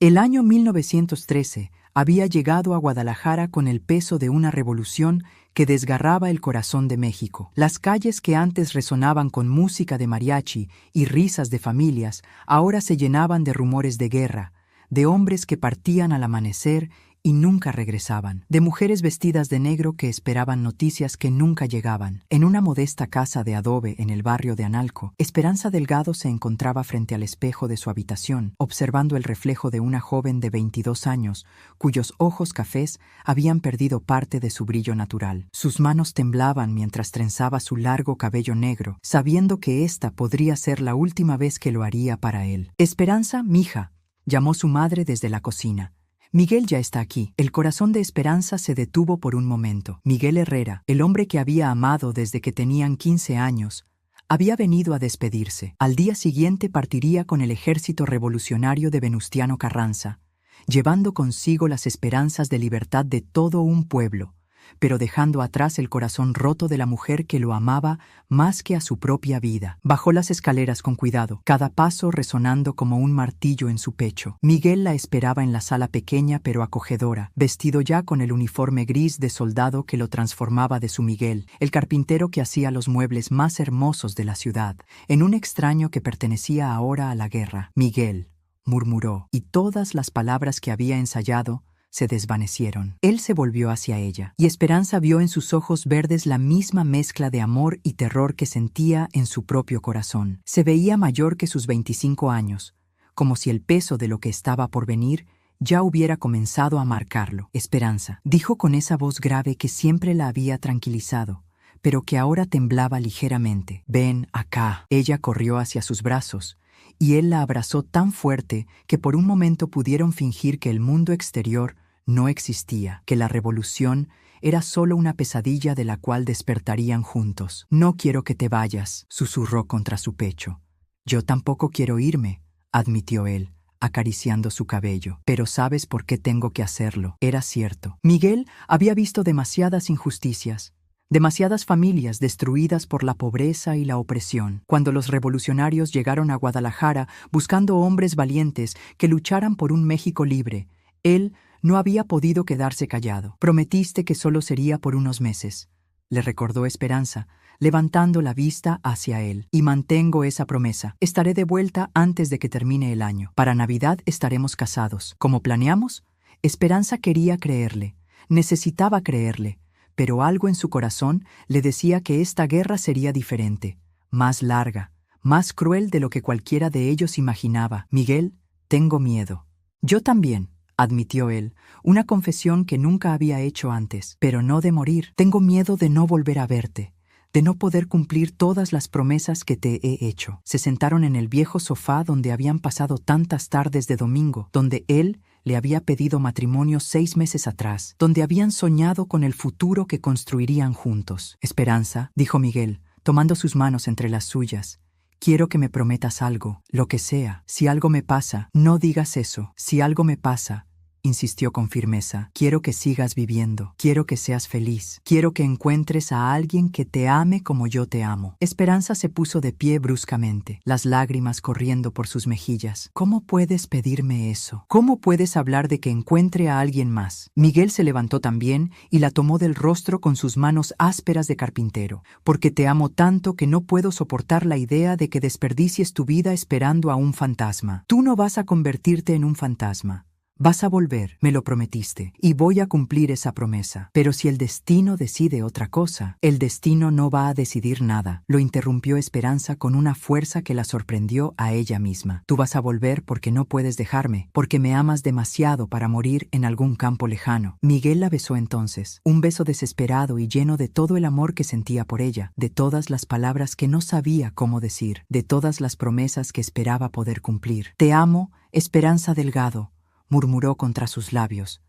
El año 1913 había llegado a Guadalajara con el peso de una revolución que desgarraba el corazón de México. Las calles que antes resonaban con música de mariachi y risas de familias, ahora se llenaban de rumores de guerra, de hombres que partían al amanecer y nunca regresaban, de mujeres vestidas de negro que esperaban noticias que nunca llegaban. En una modesta casa de adobe en el barrio de Analco, Esperanza Delgado se encontraba frente al espejo de su habitación, observando el reflejo de una joven de 22 años, cuyos ojos cafés habían perdido parte de su brillo natural. Sus manos temblaban mientras trenzaba su largo cabello negro, sabiendo que esta podría ser la última vez que lo haría para él. «Esperanza, mija», llamó su madre desde la cocina. «Miguel ya está aquí». El corazón de Esperanza se detuvo por un momento. Miguel Herrera, el hombre que había amado desde que tenían 15 años, había venido a despedirse. Al día siguiente partiría con el ejército revolucionario de Venustiano Carranza, llevando consigo las esperanzas de libertad de todo un pueblo, pero dejando atrás el corazón roto de la mujer que lo amaba más que a su propia vida. Bajó las escaleras con cuidado, cada paso resonando como un martillo en su pecho. Miguel la esperaba en la sala pequeña pero acogedora, vestido ya con el uniforme gris de soldado que lo transformaba de su Miguel, el carpintero que hacía los muebles más hermosos de la ciudad, en un extraño que pertenecía ahora a la guerra. «Miguel», murmuró, y todas las palabras que había ensayado se desvanecieron. Él se volvió hacia ella, y Esperanza vio en sus ojos verdes la misma mezcla de amor y terror que sentía en su propio corazón. Se veía mayor que sus 25 años, como si el peso de lo que estaba por venir ya hubiera comenzado a marcarlo. «Esperanza», dijo con esa voz grave que siempre la había tranquilizado, pero que ahora temblaba ligeramente. «Ven acá». Ella corrió hacia sus brazos, y él la abrazó tan fuerte que por un momento pudieron fingir que el mundo exterior no existía, que la revolución era solo una pesadilla de la cual despertarían juntos. «No quiero que te vayas», susurró contra su pecho. «Yo tampoco quiero irme», admitió él, acariciando su cabello. «Pero ¿sabes por qué tengo que hacerlo?». Era cierto. Miguel había visto demasiadas injusticias, demasiadas familias destruidas por la pobreza y la opresión. Cuando los revolucionarios llegaron a Guadalajara buscando hombres valientes que lucharan por un México libre, él no había podido quedarse callado. «Prometiste que solo sería por unos meses», le recordó Esperanza, levantando la vista hacia él. «Y mantengo esa promesa. Estaré de vuelta antes de que termine el año. Para Navidad estaremos casados. ¿Como planeamos?». Esperanza quería creerle, necesitaba creerle, pero algo en su corazón le decía que esta guerra sería diferente, más larga, más cruel de lo que cualquiera de ellos imaginaba. «Miguel, tengo miedo». «Yo también», admitió él, una confesión que nunca había hecho antes, «pero no de morir. Tengo miedo de no volver a verte, de no poder cumplir todas las promesas que te he hecho». Se sentaron en el viejo sofá donde habían pasado tantas tardes de domingo, donde él le había pedido matrimonio 6 meses atrás, donde habían soñado con el futuro que construirían juntos. «Esperanza», dijo Miguel, tomando sus manos entre las suyas, «quiero que me prometas algo, lo que sea. Si algo me pasa, no digas eso. Si algo me pasa», insistió con firmeza, «quiero que sigas viviendo, quiero que seas feliz, quiero que encuentres a alguien que te ame como yo te amo». Esperanza se puso de pie bruscamente, las lágrimas corriendo por sus mejillas. «¿Cómo puedes pedirme eso? ¿Cómo puedes hablar de que encuentre a alguien más?». Miguel se levantó también y la tomó del rostro con sus manos ásperas de carpintero. «Porque te amo tanto que no puedo soportar la idea de que desperdicies tu vida esperando a un fantasma. Tú no vas a convertirte en un fantasma. Vas a volver, me lo prometiste, y voy a cumplir esa promesa. Pero si el destino decide otra cosa, el destino no va a decidir nada», lo interrumpió Esperanza con una fuerza que la sorprendió a ella misma. «Tú vas a volver porque no puedes dejarme, porque me amas demasiado para morir en algún campo lejano». Miguel la besó entonces, un beso desesperado y lleno de todo el amor que sentía por ella, de todas las palabras que no sabía cómo decir, de todas las promesas que esperaba poder cumplir. «Te amo, Esperanza Delgado», murmuró contra sus labios.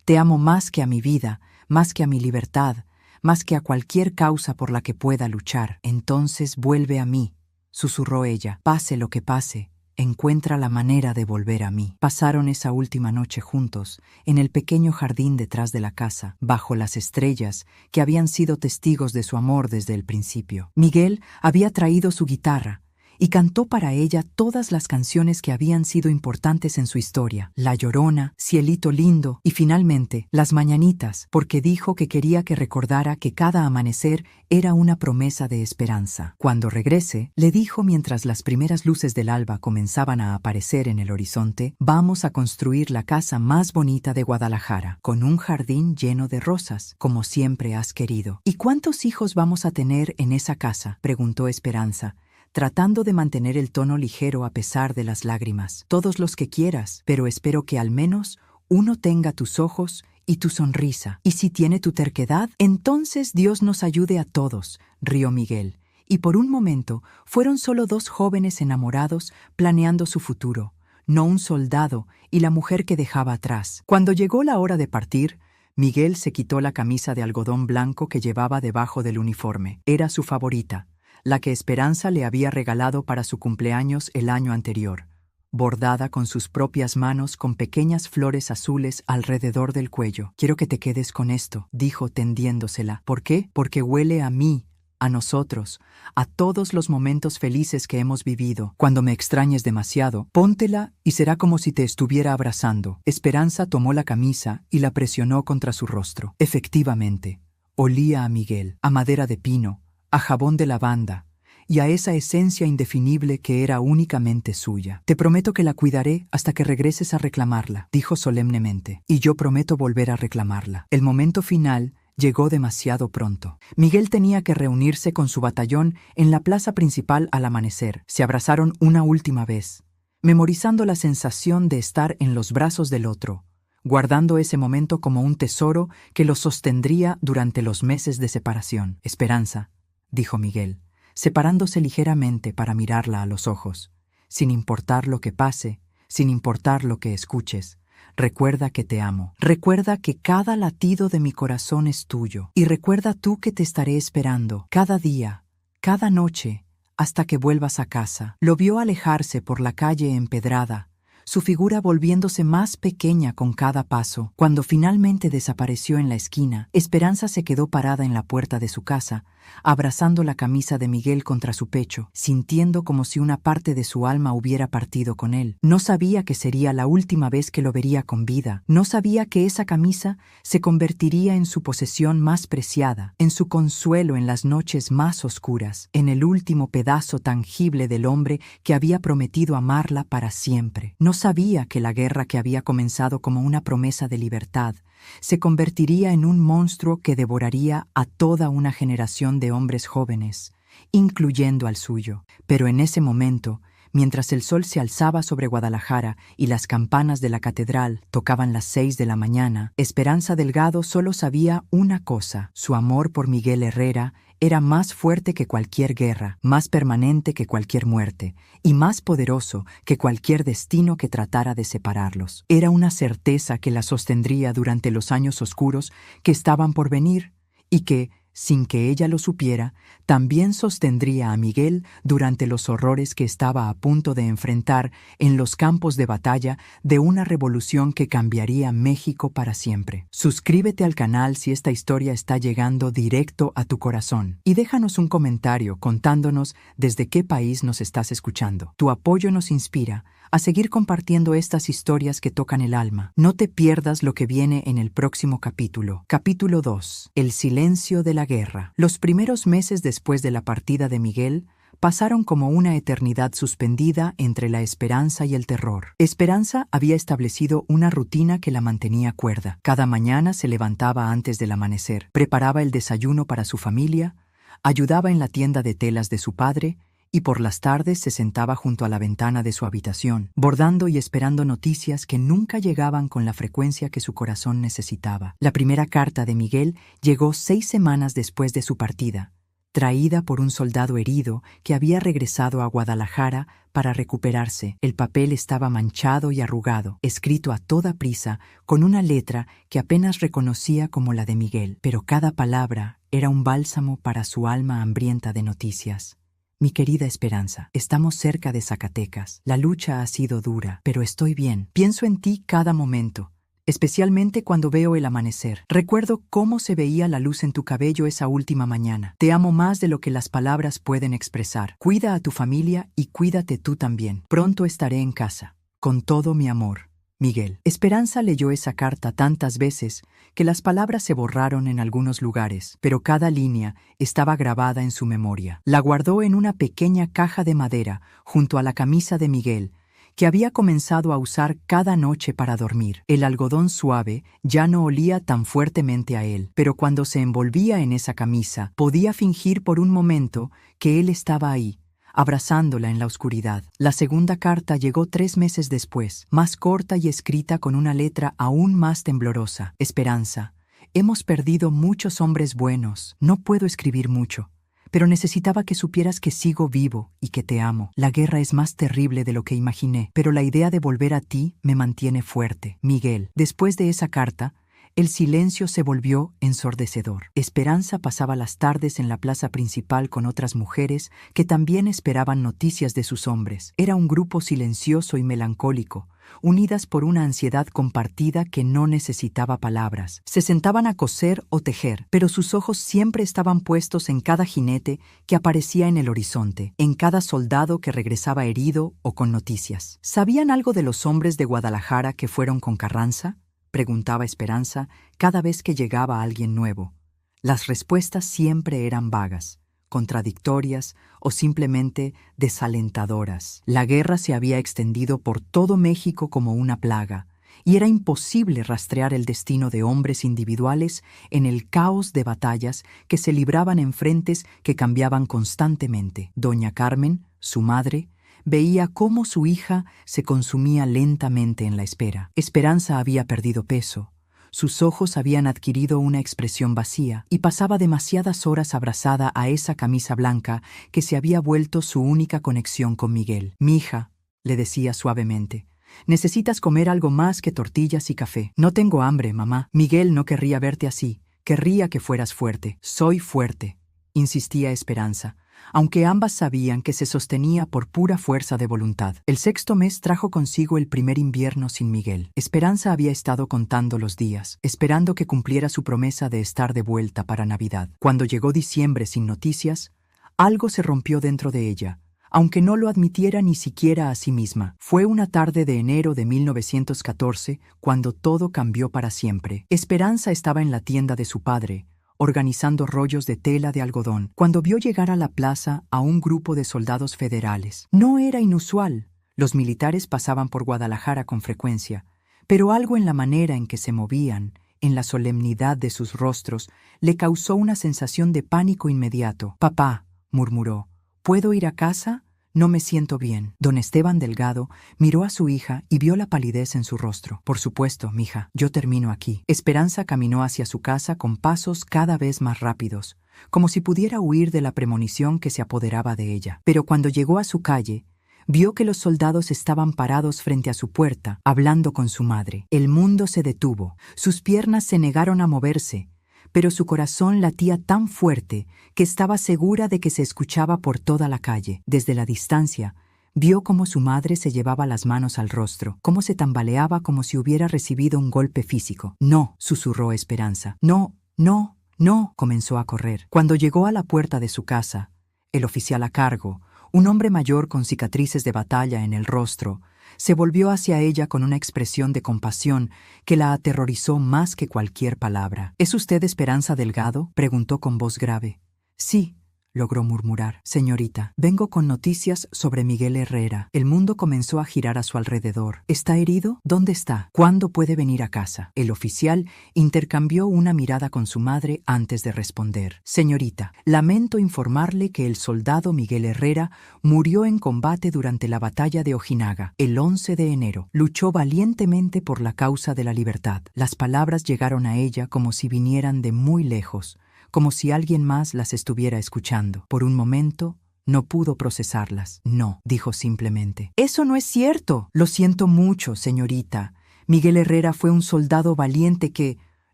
«Te amo más que a mi vida, más que a mi libertad, más que a cualquier causa por la que pueda luchar». «Entonces vuelve a mí», susurró ella. «Pase lo que pase, encuentra la manera de volver a mí». Pasaron esa última noche juntos, en el pequeño jardín detrás de la casa, bajo las estrellas que habían sido testigos de su amor desde el principio. Miguel había traído su guitarra, y cantó para ella todas las canciones que habían sido importantes en su historia: La Llorona, Cielito Lindo y finalmente Las Mañanitas, porque dijo que quería que recordara que cada amanecer era una promesa de esperanza. Cuando regrese, le dijo mientras las primeras luces del alba comenzaban a aparecer en el horizonte: vamos a construir la casa más bonita de Guadalajara, con un jardín lleno de rosas, como siempre has querido. ¿Y cuántos hijos vamos a tener en esa casa?, preguntó Esperanza, tratando de mantener el tono ligero a pesar de las lágrimas. Todos los que quieras, pero espero que al menos uno tenga tus ojos y tu sonrisa. Y si tiene tu terquedad, entonces Dios nos ayude a todos, rió Miguel. Y por un momento fueron solo dos jóvenes enamorados planeando su futuro, no un soldado y la mujer que dejaba atrás. Cuando llegó la hora de partir, Miguel se quitó la camisa de algodón blanco que llevaba debajo del uniforme. Era su favorita, la que Esperanza le había regalado para su cumpleaños el año anterior, bordada con sus propias manos con pequeñas flores azules alrededor del cuello. Quiero que te quedes con esto, dijo tendiéndosela. ¿Por qué? Porque huele a mí, a nosotros, a todos los momentos felices que hemos vivido. Cuando me extrañes demasiado, póntela y será como si te estuviera abrazando. Esperanza tomó la camisa y la presionó contra su rostro. Efectivamente, olía a Miguel, a madera de pino, a jabón de lavanda y a esa esencia indefinible que era únicamente suya. Te prometo que la cuidaré hasta que regreses a reclamarla, dijo solemnemente. Y yo prometo volver a reclamarla. El momento final llegó demasiado pronto. Miguel tenía que reunirse con su batallón en la plaza principal al amanecer. Se abrazaron una última vez, memorizando la sensación de estar en los brazos del otro, guardando ese momento como un tesoro que los sostendría durante los meses de separación. Esperanza, dijo Miguel, separándose ligeramente para mirarla a los ojos. Sin importar lo que pase, sin importar lo que escuches, recuerda que te amo. Recuerda que cada latido de mi corazón es tuyo. Y recuerda tú que te estaré esperando cada día, cada noche, hasta que vuelvas a casa. Lo vio alejarse por la calle empedrada, su figura volviéndose más pequeña con cada paso. Cuando finalmente desapareció en la esquina, Esperanza se quedó parada en la puerta de su casa, abrazando la camisa de Miguel contra su pecho, sintiendo como si una parte de su alma hubiera partido con él. No sabía que sería la última vez que lo vería con vida. No sabía que esa camisa se convertiría en su posesión más preciada, en su consuelo en las noches más oscuras, en el último pedazo tangible del hombre que había prometido amarla para siempre. No sabía que la guerra que había comenzado como una promesa de libertad se convertiría en un monstruo que devoraría a toda una generación de hombres jóvenes, incluyendo al suyo. Pero en ese momento, mientras el sol se alzaba sobre Guadalajara y las campanas de la catedral tocaban las 6 de la mañana, Esperanza Delgado solo sabía una cosa: su amor por Miguel Herrera era más fuerte que cualquier guerra, más permanente que cualquier muerte, y más poderoso que cualquier destino que tratara de separarlos. Era una certeza que la sostendría durante los años oscuros que estaban por venir, y que, sin que ella lo supiera, también sostendría a Miguel durante los horrores que estaba a punto de enfrentar en los campos de batalla de una revolución que cambiaría México para siempre. Suscríbete al canal si esta historia está llegando directo a tu corazón y déjanos un comentario contándonos desde qué país nos estás escuchando. Tu apoyo nos inspira a seguir compartiendo estas historias que tocan el alma. No te pierdas lo que viene en el próximo capítulo. Capítulo 2. El silencio de la guerra. Los primeros meses después de la partida de Miguel pasaron como una eternidad suspendida entre la esperanza y el terror. Esperanza había establecido una rutina que la mantenía cuerda. Cada mañana se levantaba antes del amanecer, preparaba el desayuno para su familia, ayudaba en la tienda de telas de su padre, y por las tardes se sentaba junto a la ventana de su habitación, bordando y esperando noticias que nunca llegaban con la frecuencia que su corazón necesitaba. La primera carta de Miguel llegó 6 semanas después de su partida, traída por un soldado herido que había regresado a Guadalajara para recuperarse. El papel estaba manchado y arrugado, escrito a toda prisa, con una letra que apenas reconocía como la de Miguel, pero cada palabra era un bálsamo para su alma hambrienta de noticias. Mi querida Esperanza, estamos cerca de Zacatecas. La lucha ha sido dura, pero estoy bien. Pienso en ti cada momento. especialmente cuando veo el amanecer. Recuerdo cómo se veía la luz en tu cabello esa última mañana. Te amo más de lo que las palabras pueden expresar. Cuida a tu familia y cuídate tú también. Pronto estaré en casa. Con todo mi amor. Miguel. Esperanza leyó esa carta tantas veces que las palabras se borraron en algunos lugares, pero cada línea estaba grabada en su memoria. La guardó en una pequeña caja de madera junto a la camisa de Miguel, que había comenzado a usar cada noche para dormir. El algodón suave ya no olía tan fuertemente a él, pero cuando se envolvía en esa camisa, podía fingir por un momento que él estaba ahí, abrazándola en la oscuridad. La segunda carta llegó 3 meses después, más corta y escrita con una letra aún más temblorosa. Esperanza, hemos perdido muchos hombres buenos. No puedo escribir mucho, pero necesitaba que supieras que sigo vivo y que te amo. La guerra es más terrible de lo que imaginé, pero la idea de volver a ti me mantiene fuerte. Miguel. Después de esa carta, el silencio se volvió ensordecedor. Esperanza pasaba las tardes en la plaza principal con otras mujeres que también esperaban noticias de sus hombres. Era un grupo silencioso y melancólico, unidas por una ansiedad compartida que no necesitaba palabras. Se sentaban a coser o tejer, pero sus ojos siempre estaban puestos en cada jinete que aparecía en el horizonte, en cada soldado que regresaba herido o con noticias. ¿Sabían algo de los hombres de Guadalajara que fueron con Carranza?, preguntaba Esperanza cada vez que llegaba alguien nuevo. Las respuestas siempre eran vagas, contradictorias o simplemente desalentadoras. La guerra se había extendido por todo México como una plaga, y era imposible rastrear el destino de hombres individuales en el caos de batallas que se libraban en frentes que cambiaban constantemente. Doña Carmen, su madre, veía cómo su hija se consumía lentamente en la espera. Esperanza había perdido peso, sus ojos habían adquirido una expresión vacía y pasaba demasiadas horas abrazada a esa camisa blanca que se había vuelto su única conexión con Miguel. «Mija», le decía suavemente, «necesitas comer algo más que tortillas y café». «No tengo hambre, mamá». «Miguel no querría verte así, querría que fueras fuerte». «Soy fuerte», insistía Esperanza, aunque ambas sabían que se sostenía por pura fuerza de voluntad. El 6º mes trajo consigo el primer invierno sin Miguel. Esperanza había estado contando los días, esperando que cumpliera su promesa de estar de vuelta para Navidad. Cuando llegó diciembre sin noticias, algo se rompió dentro de ella, aunque no lo admitiera ni siquiera a sí misma. Fue una tarde de enero de 1914 cuando todo cambió para siempre. Esperanza estaba en la tienda de su padre, organizando rollos de tela de algodón, cuando vio llegar a la plaza a un grupo de soldados federales. No era inusual, los militares pasaban por Guadalajara con frecuencia, pero algo en la manera en que se movían, en la solemnidad de sus rostros, le causó una sensación de pánico inmediato. «Papá», murmuró, «¿puedo ir a casa? No me siento bien». Don Esteban Delgado miró a su hija y vio la palidez en su rostro. «Por supuesto, mija, yo termino aquí». Esperanza caminó hacia su casa con pasos cada vez más rápidos, como si pudiera huir de la premonición que se apoderaba de ella. Pero cuando llegó a su calle, vio que los soldados estaban parados frente a su puerta, hablando con su madre. El mundo se detuvo, sus piernas se negaron a moverse, pero su corazón latía tan fuerte que estaba segura de que se escuchaba por toda la calle. Desde la distancia, vio cómo su madre se llevaba las manos al rostro, cómo se tambaleaba como si hubiera recibido un golpe físico. «No», susurró Esperanza. «No, no, no», comenzó a correr. Cuando llegó a la puerta de su casa, el oficial a cargo, un hombre mayor con cicatrices de batalla en el rostro, se volvió hacia ella con una expresión de compasión que la aterrorizó más que cualquier palabra. «¿Es usted Esperanza Delgado?», preguntó con voz grave. «Sí», logró murmurar. «Señorita, vengo con noticias sobre Miguel Herrera». El mundo comenzó a girar a su alrededor. «¿Está herido? ¿Dónde está? ¿Cuándo puede venir a casa?». El oficial intercambió una mirada con su madre antes de responder. «Señorita, lamento informarle que el soldado Miguel Herrera murió en combate durante la batalla de Ojinaga, el 11 de enero. Luchó valientemente por la causa de la libertad». Las palabras llegaron a ella como si vinieran de muy lejos, como si alguien más las estuviera escuchando. Por un momento, no pudo procesarlas. «No», dijo simplemente. «Eso no es cierto». «Lo siento mucho, señorita. Miguel Herrera fue un soldado valiente que...»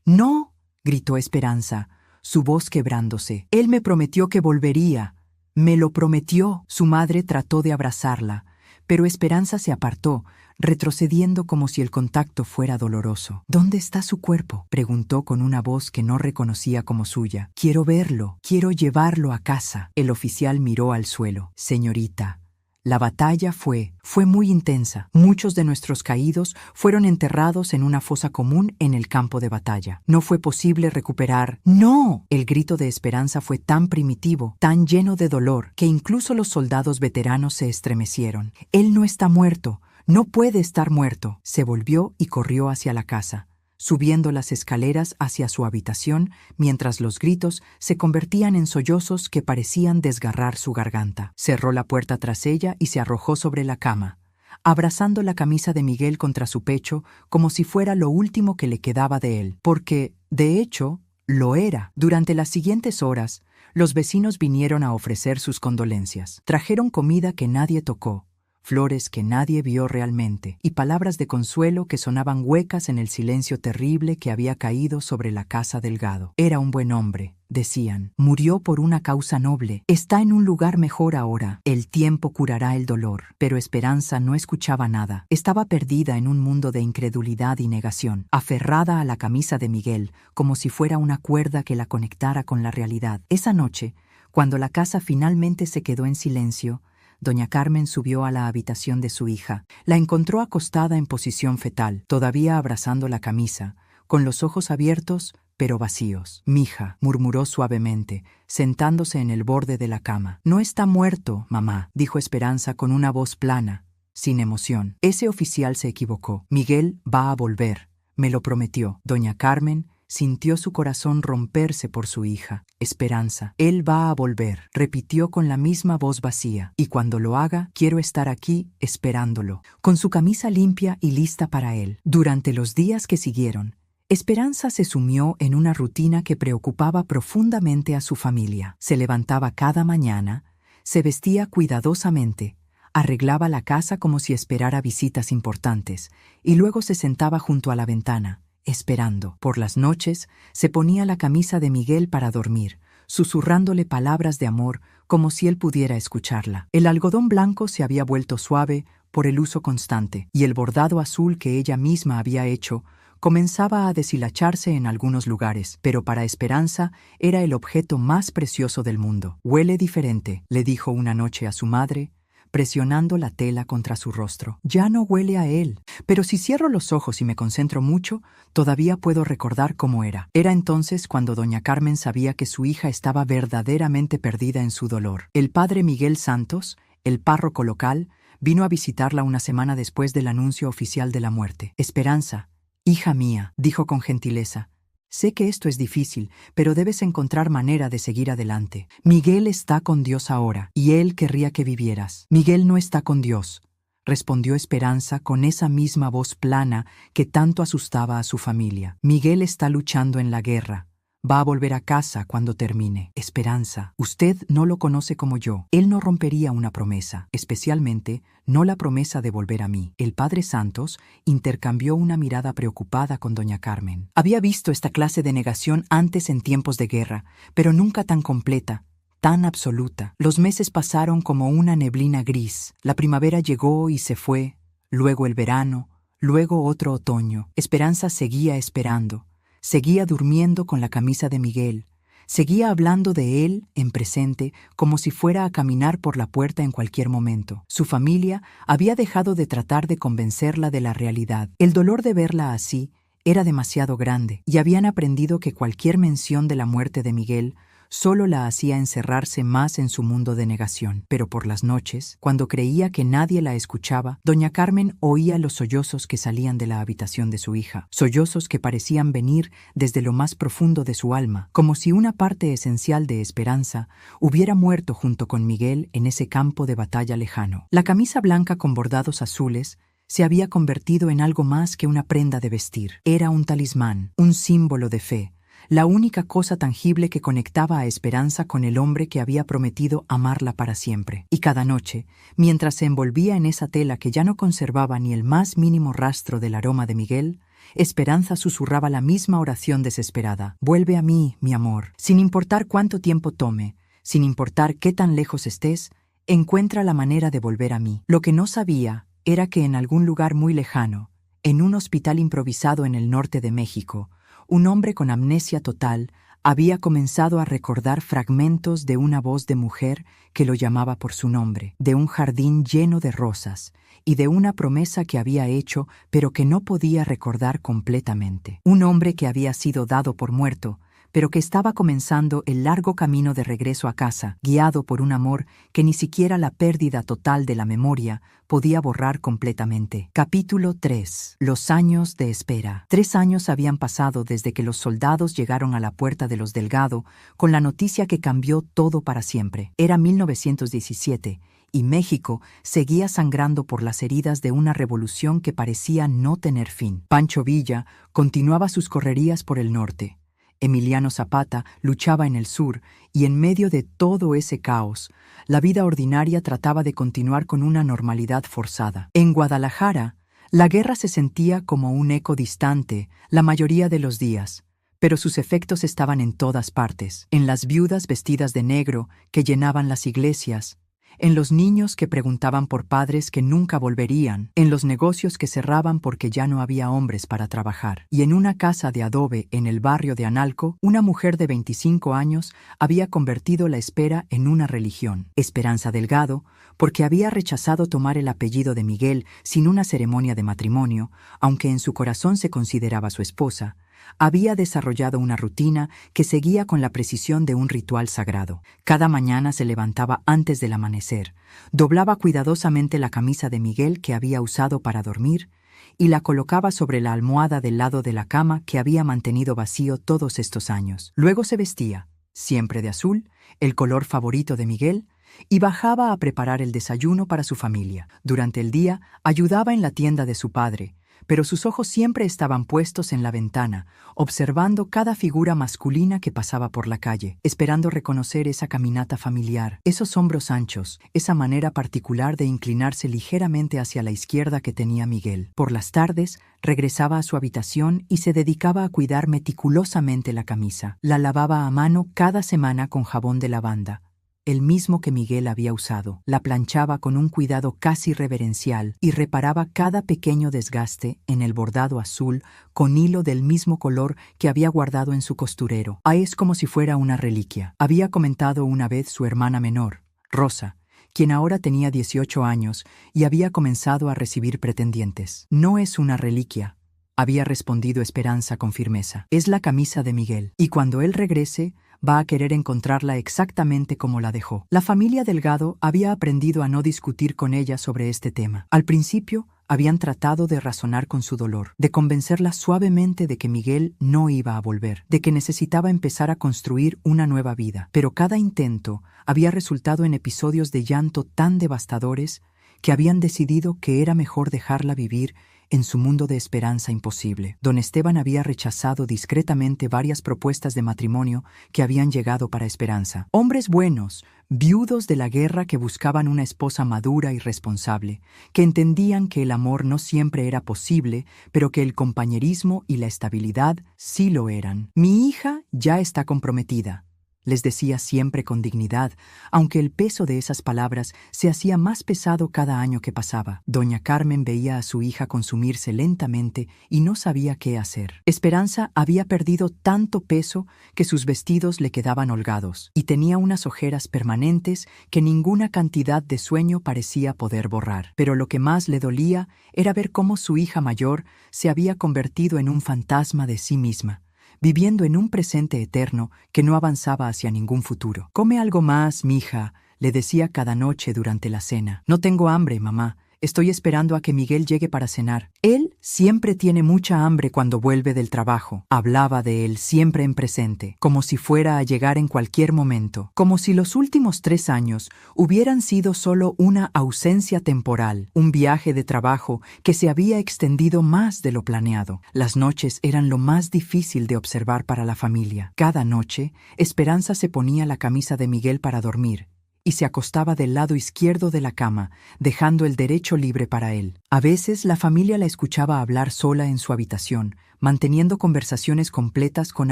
«No», gritó Esperanza, su voz quebrándose. «Él me prometió que volvería. Me lo prometió». Su madre trató de abrazarla, pero Esperanza se apartó, retrocediendo como si el contacto fuera doloroso. «¿Dónde está su cuerpo?», preguntó con una voz que no reconocía como suya. «Quiero verlo, quiero llevarlo a casa». El oficial miró al suelo. «Señorita, la batalla fue muy intensa. Muchos de nuestros caídos fueron enterrados en una fosa común en el campo de batalla. No fue posible recuperar». «¡No!». El grito de Esperanza fue tan primitivo, tan lleno de dolor, que incluso los soldados veteranos se estremecieron. «Él no está muerto. No puede estar muerto». Se volvió y corrió hacia la casa, subiendo las escaleras hacia su habitación, mientras los gritos se convertían en sollozos que parecían desgarrar su garganta. Cerró la puerta tras ella y se arrojó sobre la cama, abrazando la camisa de Miguel contra su pecho como si fuera lo último que le quedaba de él, porque, de hecho, lo era. Durante las siguientes horas, los vecinos vinieron a ofrecer sus condolencias. Trajeron comida que nadie tocó, flores que nadie vio realmente, y palabras de consuelo que sonaban huecas en el silencio terrible que había caído sobre la casa Delgado. «Era un buen hombre», decían. «Murió por una causa noble. Está en un lugar mejor ahora. El tiempo curará el dolor». Pero Esperanza no escuchaba nada. Estaba perdida en un mundo de incredulidad y negación, aferrada a la camisa de Miguel, como si fuera una cuerda que la conectara con la realidad. Esa noche, cuando la casa finalmente se quedó en silencio, doña Carmen subió a la habitación de su hija. La encontró acostada en posición fetal, todavía abrazando la camisa, con los ojos abiertos, pero vacíos. «Mija», murmuró suavemente, sentándose en el borde de la cama. «No está muerto, mamá», dijo Esperanza con una voz plana, sin emoción. «Ese oficial se equivocó. Miguel va a volver. Me lo prometió». Doña Carmen sintió su corazón romperse por su hija. «Esperanza, él va a volver», repitió con la misma voz vacía. «Y cuando lo haga, quiero estar aquí esperándolo, con su camisa limpia y lista para él». Durante los días que siguieron, Esperanza se sumió en una rutina que preocupaba profundamente a su familia. Se levantaba cada mañana, se vestía cuidadosamente, arreglaba la casa como si esperara visitas importantes, y luego se sentaba junto a la ventana, esperando. Por las noches, se ponía la camisa de Miguel para dormir, susurrándole palabras de amor como si él pudiera escucharla. El algodón blanco se había vuelto suave por el uso constante, y el bordado azul que ella misma había hecho comenzaba a deshilacharse en algunos lugares, pero para Esperanza era el objeto más precioso del mundo. «Huele diferente», le dijo una noche a su madre, presionando la tela contra su rostro. «Ya no huele a él, pero si cierro los ojos y me concentro mucho, todavía puedo recordar cómo era». Era entonces cuando doña Carmen sabía que su hija estaba verdaderamente perdida en su dolor. El padre Miguel Santos, el párroco local, vino a visitarla una semana después del anuncio oficial de la muerte. «Esperanza, hija mía», dijo con gentileza, «sé que esto es difícil, pero debes encontrar manera de seguir adelante. Miguel está con Dios ahora, y Él querría que vivieras». «Miguel no está con Dios», respondió Esperanza con esa misma voz plana que tanto asustaba a su familia. «Miguel está luchando en la guerra. Va a volver a casa cuando termine». «Esperanza, usted no lo conoce como yo. Él no rompería una promesa, especialmente no la promesa de volver a mí». El padre Santos intercambió una mirada preocupada con doña Carmen. Había visto esta clase de negación antes en tiempos de guerra, pero nunca tan completa, tan absoluta. Los meses pasaron como una neblina gris. La primavera llegó y se fue, luego el verano, luego otro otoño. Esperanza seguía esperando. Seguía durmiendo con la camisa de Miguel, seguía hablando de él en presente como si fuera a caminar por la puerta en cualquier momento. Su familia había dejado de tratar de convencerla de la realidad. El dolor de verla así era demasiado grande, y habían aprendido que cualquier mención de la muerte de Miguel solo la hacía encerrarse más en su mundo de negación. Pero por las noches, cuando creía que nadie la escuchaba, doña Carmen oía los sollozos que salían de la habitación de su hija, sollozos que parecían venir desde lo más profundo de su alma, como si una parte esencial de Esperanza hubiera muerto junto con Miguel en ese campo de batalla lejano. La camisa blanca con bordados azules se había convertido en algo más que una prenda de vestir. Era un talismán, un símbolo de fe, la única cosa tangible que conectaba a Esperanza con el hombre que había prometido amarla para siempre. Y cada noche, mientras se envolvía en esa tela que ya no conservaba ni el más mínimo rastro del aroma de Miguel, Esperanza susurraba la misma oración desesperada: «Vuelve a mí, mi amor. Sin importar cuánto tiempo tome, sin importar qué tan lejos estés, encuentra la manera de volver a mí». Lo que no sabía era que en algún lugar muy lejano, en un hospital improvisado en el norte de México, un hombre con amnesia total había comenzado a recordar fragmentos de una voz de mujer que lo llamaba por su nombre, de un jardín lleno de rosas y de una promesa que había hecho pero que no podía recordar completamente. Un hombre que había sido dado por muerto, pero que estaba comenzando el largo camino de regreso a casa, guiado por un amor que ni siquiera la pérdida total de la memoria podía borrar completamente. Capítulo 3. Los años de espera. 3 años habían pasado desde que los soldados llegaron a la puerta de los Delgado con la noticia que cambió todo para siempre. Era 1917 y México seguía sangrando por las heridas de una revolución que parecía no tener fin. Pancho Villa continuaba sus correrías por el norte. Emiliano Zapata luchaba en el sur y en medio de todo ese caos, la vida ordinaria trataba de continuar con una normalidad forzada. En Guadalajara, la guerra se sentía como un eco distante la mayoría de los días, pero sus efectos estaban en todas partes, en las viudas vestidas de negro que llenaban las iglesias, en los niños que preguntaban por padres que nunca volverían, en los negocios que cerraban porque ya no había hombres para trabajar. Y en una casa de adobe en el barrio de Analco, una mujer de 25 años había convertido la espera en una religión. Esperanza Delgado, porque había rechazado tomar el apellido de Miguel sin una ceremonia de matrimonio, aunque en su corazón se consideraba su esposa, había desarrollado una rutina que seguía con la precisión de un ritual sagrado. Cada mañana se levantaba antes del amanecer, doblaba cuidadosamente la camisa de Miguel que había usado para dormir y la colocaba sobre la almohada del lado de la cama que había mantenido vacío todos estos años. Luego se vestía, siempre de azul, el color favorito de Miguel, y bajaba a preparar el desayuno para su familia. Durante el día ayudaba en la tienda de su padre, pero sus ojos siempre estaban puestos en la ventana, observando cada figura masculina que pasaba por la calle, esperando reconocer esa caminata familiar, esos hombros anchos, esa manera particular de inclinarse ligeramente hacia la izquierda que tenía Miguel. Por las tardes, regresaba a su habitación y se dedicaba a cuidar meticulosamente la camisa. La lavaba a mano cada semana con jabón de lavanda, el mismo que Miguel había usado. La planchaba con un cuidado casi reverencial y reparaba cada pequeño desgaste en el bordado azul con hilo del mismo color que había guardado en su costurero. Es como si fuera una reliquia. Había comentado una vez su hermana menor, Rosa, quien ahora tenía 18 años y había comenzado a recibir pretendientes. No es una reliquia, había respondido Esperanza con firmeza. Es la camisa de Miguel, y cuando él regrese, va a querer encontrarla exactamente como la dejó. La familia Delgado había aprendido a no discutir con ella sobre este tema. Al principio, habían tratado de razonar con su dolor, de convencerla suavemente de que Miguel no iba a volver, de que necesitaba empezar a construir una nueva vida. Pero cada intento había resultado en episodios de llanto tan devastadores que habían decidido que era mejor dejarla vivir en su mundo de esperanza imposible. Don Esteban había rechazado discretamente varias propuestas de matrimonio que habían llegado para Esperanza. Hombres buenos, viudos de la guerra que buscaban una esposa madura y responsable, que entendían que el amor no siempre era posible, pero que el compañerismo y la estabilidad sí lo eran. Mi hija ya está comprometida, les decía siempre con dignidad, aunque el peso de esas palabras se hacía más pesado cada año que pasaba. Doña Carmen veía a su hija consumirse lentamente y no sabía qué hacer. Esperanza había perdido tanto peso que sus vestidos le quedaban holgados, y tenía unas ojeras permanentes que ninguna cantidad de sueño parecía poder borrar. Pero lo que más le dolía era ver cómo su hija mayor se había convertido en un fantasma de sí misma, viviendo en un presente eterno que no avanzaba hacia ningún futuro. «Come algo más, mija», le decía cada noche durante la cena. «No tengo hambre, mamá. Estoy esperando a que Miguel llegue para cenar. Él siempre tiene mucha hambre cuando vuelve del trabajo». Hablaba de él siempre en presente, como si fuera a llegar en cualquier momento, como si los últimos 3 años hubieran sido solo una ausencia temporal, un viaje de trabajo que se había extendido más de lo planeado. Las noches eran lo más difícil de observar para la familia. Cada noche, Esperanza se ponía la camisa de Miguel para dormir, y se acostaba del lado izquierdo de la cama, dejando el derecho libre para él. A veces la familia la escuchaba hablar sola en su habitación, manteniendo conversaciones completas con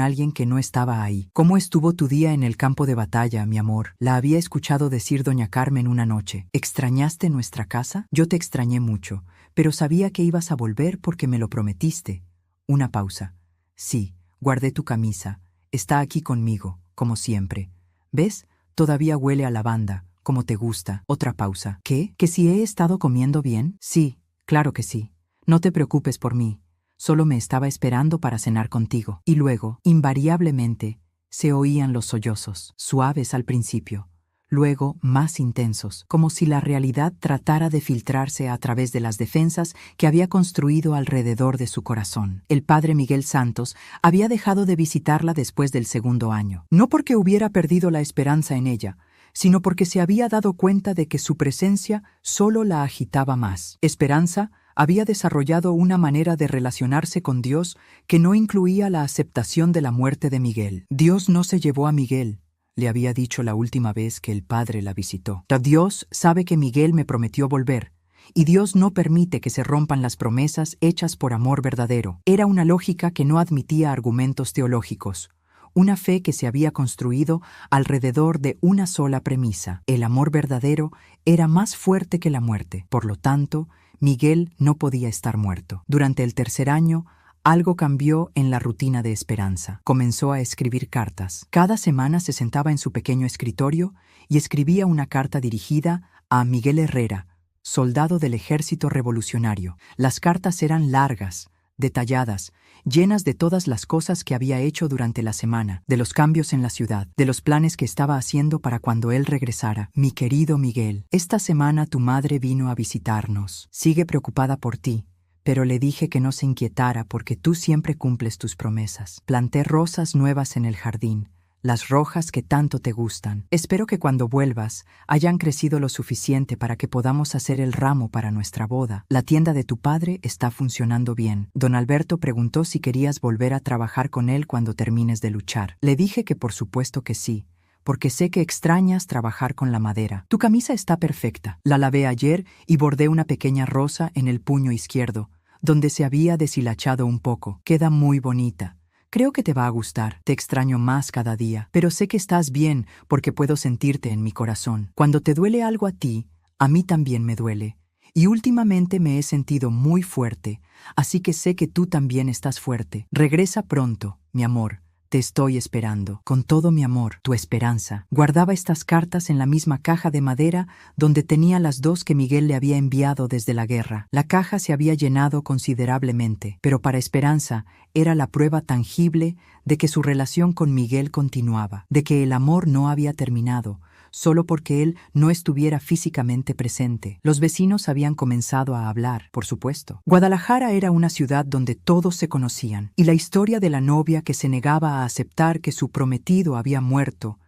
alguien que no estaba ahí. «¿Cómo estuvo tu día en el campo de batalla, mi amor?», la había escuchado decir doña Carmen una noche. «¿Extrañaste nuestra casa?». «Yo te extrañé mucho, pero sabía que ibas a volver porque me lo prometiste». Una pausa. «Sí, guardé tu camisa. Está aquí conmigo, como siempre. ¿Ves? Todavía huele a lavanda, como te gusta». Otra pausa. «¿Qué? ¿Que si he estado comiendo bien?». «Sí, claro que sí. No te preocupes por mí. Solo me estaba esperando para cenar contigo». Y luego, invariablemente, se oían los sollozos, suaves al principio, luego más intensos, como si la realidad tratara de filtrarse a través de las defensas que había construido alrededor de su corazón. El padre Miguel Santos había dejado de visitarla después del segundo año, no porque hubiera perdido la esperanza en ella, sino porque se había dado cuenta de que su presencia solo la agitaba más. Esperanza había desarrollado una manera de relacionarse con Dios que no incluía la aceptación de la muerte de Miguel. «Dios no se llevó a Miguel», le había dicho la última vez que el padre la visitó. «Dios sabe que Miguel me prometió volver, y Dios no permite que se rompan las promesas hechas por amor verdadero». Era una lógica que no admitía argumentos teológicos, una fe que se había construido alrededor de una sola premisa: el amor verdadero era más fuerte que la muerte. Por lo tanto, Miguel no podía estar muerto. Durante el tercer año, algo cambió en la rutina de Esperanza. Comenzó a escribir cartas. Cada semana se sentaba en su pequeño escritorio y escribía una carta dirigida a Miguel Herrera, soldado del Ejército Revolucionario. Las cartas eran largas, detalladas, llenas de todas las cosas que había hecho durante la semana, de los cambios en la ciudad, de los planes que estaba haciendo para cuando él regresara. «Mi querido Miguel, esta semana tu madre vino a visitarnos. Sigue preocupada por ti, pero le dije que no se inquietara porque tú siempre cumples tus promesas. Planté rosas nuevas en el jardín, las rojas que tanto te gustan. Espero que cuando vuelvas hayan crecido lo suficiente para que podamos hacer el ramo para nuestra boda. La tienda de tu padre está funcionando bien. Don Alberto preguntó si querías volver a trabajar con él cuando termines de luchar. Le dije que por supuesto que sí, porque sé que extrañas trabajar con la madera. Tu camisa está perfecta. La lavé ayer y bordé una pequeña rosa en el puño izquierdo, donde se había deshilachado un poco. Queda muy bonita. Creo que te va a gustar. Te extraño más cada día, pero sé que estás bien porque puedo sentirte en mi corazón. Cuando te duele algo a ti, a mí también me duele. Y últimamente me he sentido muy fuerte, así que sé que tú también estás fuerte. Regresa pronto, mi amor. Te estoy esperando. Con todo mi amor, tu Esperanza. Guardaba estas cartas en la misma caja de madera donde tenía las dos que Miguel le había enviado desde la guerra. La caja se había llenado considerablemente, pero para Esperanza era la prueba tangible de que su relación con Miguel continuaba, de que el amor no había terminado, solo porque él no estuviera físicamente presente. Los vecinos habían comenzado a hablar, por supuesto. Guadalajara era una ciudad donde todos se conocían, y la historia de la novia que se negaba a aceptar que su prometido había muerto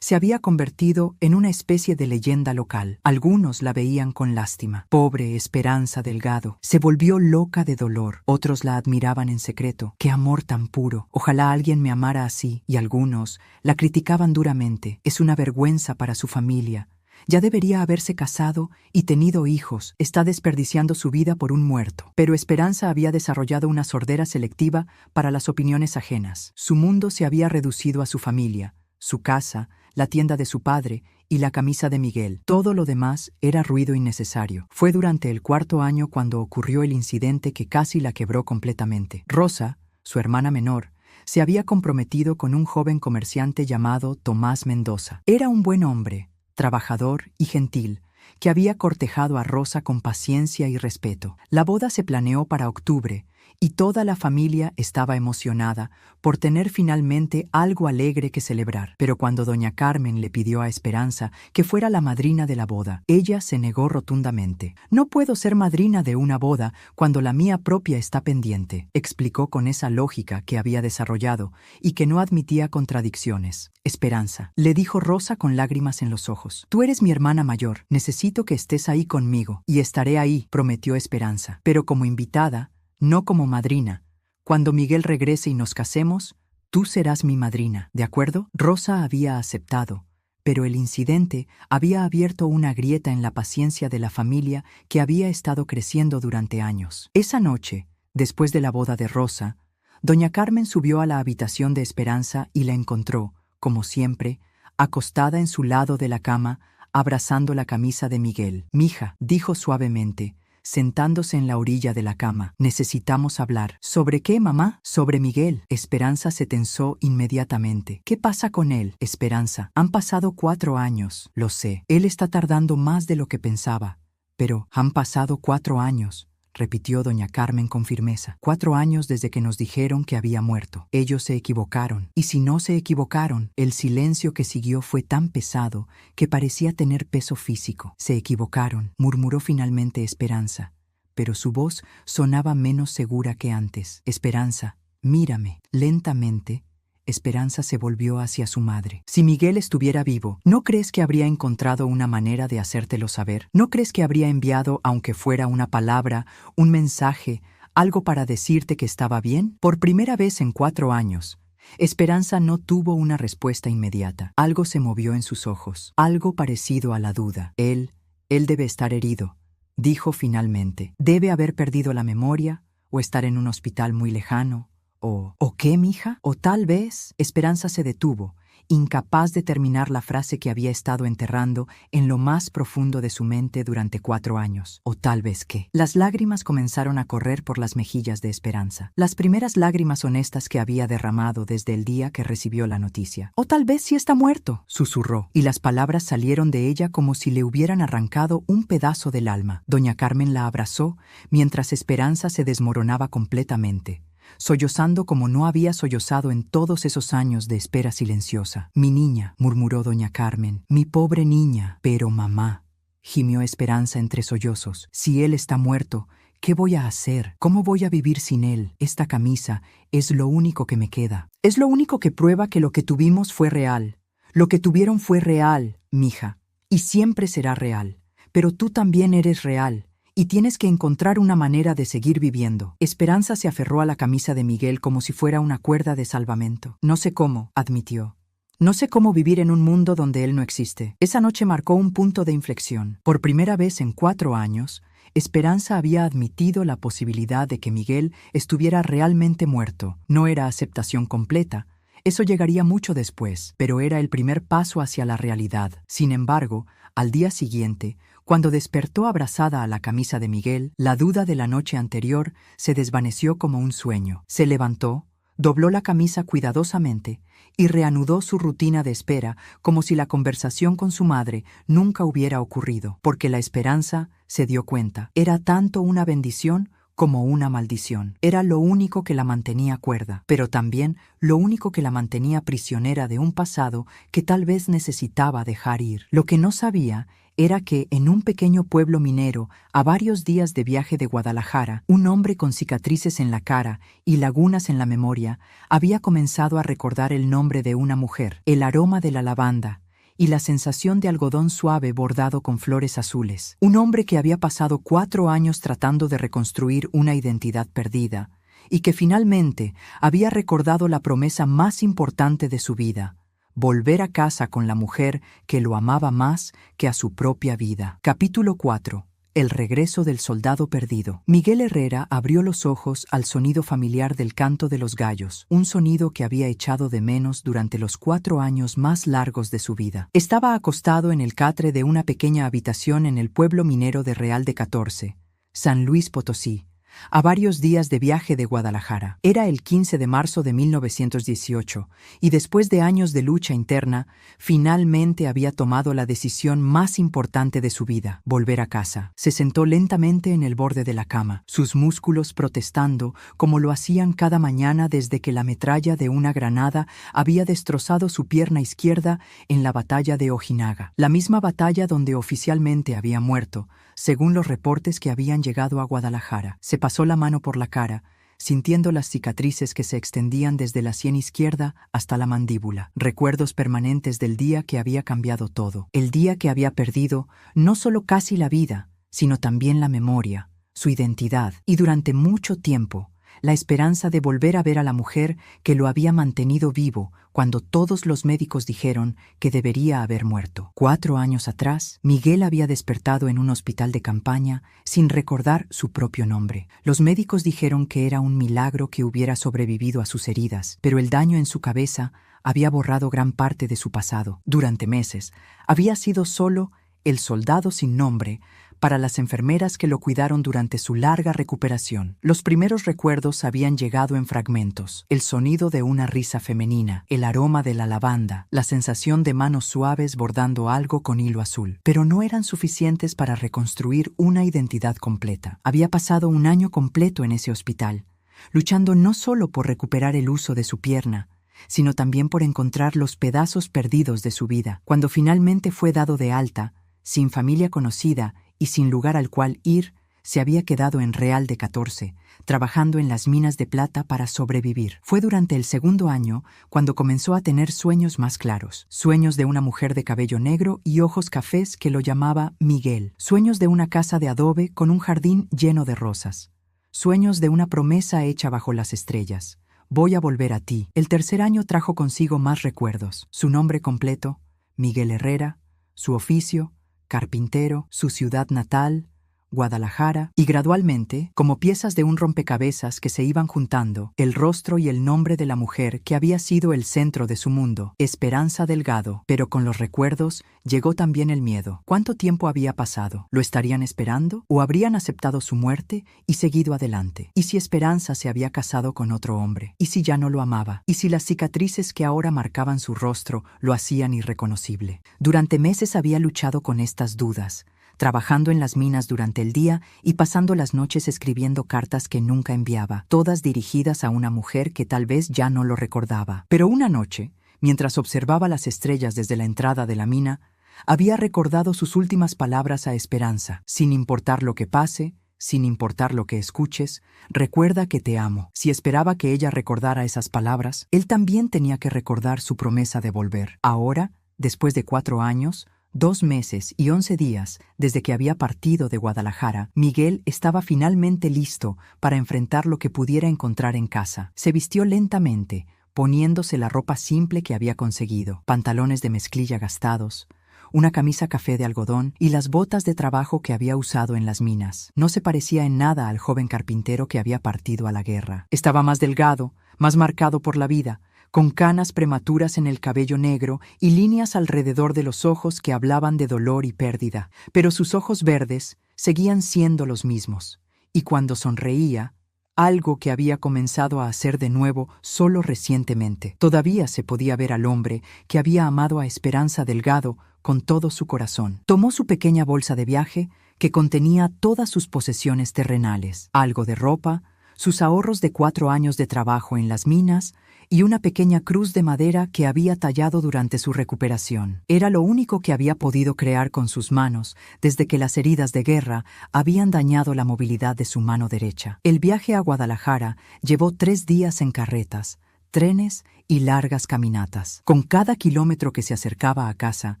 se había convertido en una especie de leyenda local. Algunos la veían con lástima. Pobre Esperanza Delgado. Se volvió loca de dolor. Otros la admiraban en secreto. ¡Qué amor tan puro! Ojalá alguien me amara así. Y algunos la criticaban duramente. Es una vergüenza para su familia. Ya debería haberse casado y tenido hijos. Está desperdiciando su vida por un muerto. Pero Esperanza había desarrollado una sordera selectiva para las opiniones ajenas. Su mundo se había reducido a su familia, su casa, la tienda de su padre y la camisa de Miguel. Todo lo demás era ruido innecesario. Fue durante el cuarto año cuando ocurrió el incidente que casi la quebró completamente. Rosa, su hermana menor, se había comprometido con un joven comerciante llamado Tomás Mendoza. Era un buen hombre, trabajador y gentil, que había cortejado a Rosa con paciencia y respeto. La boda se planeó para octubre, y toda la familia estaba emocionada por tener finalmente algo alegre que celebrar. Pero cuando doña Carmen le pidió a Esperanza que fuera la madrina de la boda, ella se negó rotundamente. «No puedo ser madrina de una boda cuando la mía propia está pendiente», explicó con esa lógica que había desarrollado y que no admitía contradicciones. «Esperanza», le dijo Rosa con lágrimas en los ojos, «tú eres mi hermana mayor, necesito que estés ahí conmigo». «Y estaré ahí», prometió Esperanza, «pero como invitada, no como madrina. Cuando Miguel regrese y nos casemos, tú serás mi madrina, ¿de acuerdo?» Rosa había aceptado, Pero el incidente había abierto una grieta en la paciencia de la familia que había estado creciendo durante años. Esa noche, después de la boda de Rosa, doña Carmen subió a la habitación de Esperanza y la encontró, como siempre, acostada en su lado de la cama, abrazando la camisa de Miguel. «Mija», dijo suavemente, sentándose en la orilla de la cama. «Necesitamos hablar». «¿Sobre qué, mamá?» «Sobre Miguel». Esperanza se tensó inmediatamente. «¿Qué pasa con él?» «Esperanza, han pasado 4 años». «Lo sé. Él está tardando más de lo que pensaba». «Pero han pasado 4 años», repitió doña Carmen con firmeza. 4 años desde que nos dijeron que había muerto. Ellos se equivocaron. Y si no se equivocaron, el silencio que siguió fue tan pesado que parecía tener peso físico. «Se equivocaron», murmuró finalmente Esperanza, pero su voz sonaba menos segura que antes. «Esperanza, mírame». Lentamente, Esperanza se volvió hacia su madre. «Si Miguel estuviera vivo, ¿no crees que habría encontrado una manera de hacértelo saber? ¿No crees que habría enviado, aunque fuera una palabra, un mensaje, algo para decirte que estaba bien?» Por primera vez en 4 años, Esperanza no tuvo una respuesta inmediata. Algo se movió en sus ojos, algo parecido a la duda. Él debe estar herido», dijo finalmente. «Debe haber perdido la memoria, o estar en un hospital muy lejano. ¿O qué, mija? O tal vez…» Esperanza se detuvo, incapaz de terminar la frase que había estado enterrando en lo más profundo de su mente durante 4 años. «¿O tal vez qué?». Las lágrimas comenzaron a correr por las mejillas de Esperanza. Las primeras lágrimas honestas que había derramado desde el día que recibió la noticia. «O tal vez sí está muerto», susurró, y las palabras salieron de ella como si le hubieran arrancado un pedazo del alma. Doña Carmen la abrazó mientras Esperanza se desmoronaba completamente, sollozando como no había sollozado en todos esos años de espera silenciosa. «Mi niña», murmuró doña Carmen, «mi pobre niña». «Pero mamá», gimió Esperanza entre sollozos, «si él está muerto, ¿qué voy a hacer? ¿Cómo voy a vivir sin él? Esta camisa es lo único que me queda. Es lo único que prueba que lo que tuvimos fue real. Lo que tuvieron fue real, mija, y siempre será real. Pero tú también eres real. Y tienes que encontrar una manera de seguir viviendo». Esperanza se aferró a la camisa de Miguel como si fuera una cuerda de salvamento. «No sé cómo», admitió. «No sé cómo vivir en un mundo donde él no existe». Esa noche marcó un punto de inflexión. Por primera vez en 4 años, Esperanza había admitido la posibilidad de que Miguel estuviera realmente muerto. No era aceptación completa. Eso llegaría mucho después, pero era el primer paso hacia la realidad. Sin embargo, al día siguiente, cuando despertó abrazada a la camisa de Miguel, la duda de la noche anterior se desvaneció como un sueño. Se levantó, dobló la camisa cuidadosamente y reanudó su rutina de espera como si la conversación con su madre nunca hubiera ocurrido, porque la Esperanza, se dio cuenta, era tanto una bendición como una maldición. Era lo único que la mantenía cuerda, pero también lo único que la mantenía prisionera de un pasado que tal vez necesitaba dejar ir. Lo que no sabía era que en un pequeño pueblo minero, a varios días de viaje de Guadalajara, un hombre con cicatrices en la cara y lagunas en la memoria había comenzado a recordar el nombre de una mujer, el aroma de la lavanda y la sensación de algodón suave bordado con flores azules. Un hombre que había pasado 4 años tratando de reconstruir una identidad perdida y que finalmente había recordado la promesa más importante de su vida: volver a casa con la mujer que lo amaba más que a su propia vida. Capítulo 4. El regreso del soldado perdido. Miguel Herrera abrió los ojos al sonido familiar del canto de los gallos, un sonido que había echado de menos durante los 4 años más largos de su vida. Estaba acostado en el catre de una pequeña habitación en el pueblo minero de Real de 14, San Luis Potosí, a varios días de viaje de Guadalajara. Era el 15 de marzo de 1918, y después de años de lucha interna, finalmente había tomado la decisión más importante de su vida: volver a casa. Se sentó lentamente en el borde de la cama, sus músculos protestando como lo hacían cada mañana desde que la metralla de una granada había destrozado su pierna izquierda en la batalla de Ojinaga, la misma batalla donde oficialmente había muerto, según los reportes que habían llegado a Guadalajara. Se pasó la mano por la cara, sintiendo las cicatrices que se extendían desde la sien izquierda hasta la mandíbula. Recuerdos permanentes del día que había cambiado todo. El día que había perdido no solo casi la vida, sino también la memoria, su identidad. Y durante mucho tiempo, la esperanza de volver a ver a la mujer que lo había mantenido vivo cuando todos los médicos dijeron que debería haber muerto. 4 años atrás, Miguel había despertado en un hospital de campaña sin recordar su propio nombre. Los médicos dijeron que era un milagro que hubiera sobrevivido a sus heridas, pero el daño en su cabeza había borrado gran parte de su pasado. Durante meses, había sido solo el soldado sin nombre para las enfermeras que lo cuidaron durante su larga recuperación. Los primeros recuerdos habían llegado en fragmentos: el sonido de una risa femenina, el aroma de la lavanda, la sensación de manos suaves bordando algo con hilo azul. Pero no eran suficientes para reconstruir una identidad completa. Había pasado un año completo en ese hospital, luchando no solo por recuperar el uso de su pierna, sino también por encontrar los pedazos perdidos de su vida. Cuando finalmente fue dado de alta, sin familia conocida y sin lugar al cual ir, se había quedado en Real de 14, trabajando en las minas de plata para sobrevivir. Fue durante el segundo año cuando comenzó a tener sueños más claros. Sueños de una mujer de cabello negro y ojos cafés que lo llamaba Miguel. Sueños de una casa de adobe con un jardín lleno de rosas. Sueños de una promesa hecha bajo las estrellas: voy a volver a ti. El tercer año trajo consigo más recuerdos. Su nombre completo, Miguel Herrera; su oficio, carpintero; su ciudad natal, Guadalajara; y gradualmente, como piezas de un rompecabezas que se iban juntando, el rostro y el nombre de la mujer que había sido el centro de su mundo, Esperanza Delgado. Pero con los recuerdos llegó también el miedo. ¿Cuánto tiempo había pasado? ¿Lo estarían esperando? ¿O habrían aceptado su muerte y seguido adelante? ¿Y si Esperanza se había casado con otro hombre? ¿Y si ya no lo amaba? ¿Y si las cicatrices que ahora marcaban su rostro lo hacían irreconocible? Durante meses había luchado con estas dudas, trabajando en las minas durante el día y pasando las noches escribiendo cartas que nunca enviaba, todas dirigidas a una mujer que tal vez ya no lo recordaba. Pero una noche, mientras observaba las estrellas desde la entrada de la mina, había recordado sus últimas palabras a Esperanza: sin importar lo que pase, sin importar lo que escuches, recuerda que te amo. Si esperaba que ella recordara esas palabras, él también tenía que recordar su promesa de volver. Ahora, después de 4 años, 2 meses y 11 días desde que había partido de Guadalajara, Miguel estaba finalmente listo para enfrentar lo que pudiera encontrar en casa. Se vistió lentamente, poniéndose la ropa simple que había conseguido: pantalones de mezclilla gastados, una camisa café de algodón y las botas de trabajo que había usado en las minas. No se parecía en nada al joven carpintero que había partido a la guerra. Estaba más delgado, más marcado por la vida, con canas prematuras en el cabello negro y líneas alrededor de los ojos que hablaban de dolor y pérdida. Pero sus ojos verdes seguían siendo los mismos, y cuando sonreía, algo que había comenzado a hacer de nuevo solo recientemente. Todavía se podía ver al hombre que había amado a Esperanza Delgado con todo su corazón. Tomó su pequeña bolsa de viaje que contenía todas sus posesiones terrenales, algo de ropa, sus ahorros de 4 años de trabajo en las minas y una pequeña cruz de madera que había tallado durante su recuperación. Era lo único que había podido crear con sus manos desde que las heridas de guerra habían dañado la movilidad de su mano derecha. El viaje a Guadalajara llevó 3 días en carretas, trenes y largas caminatas. Con cada kilómetro que se acercaba a casa,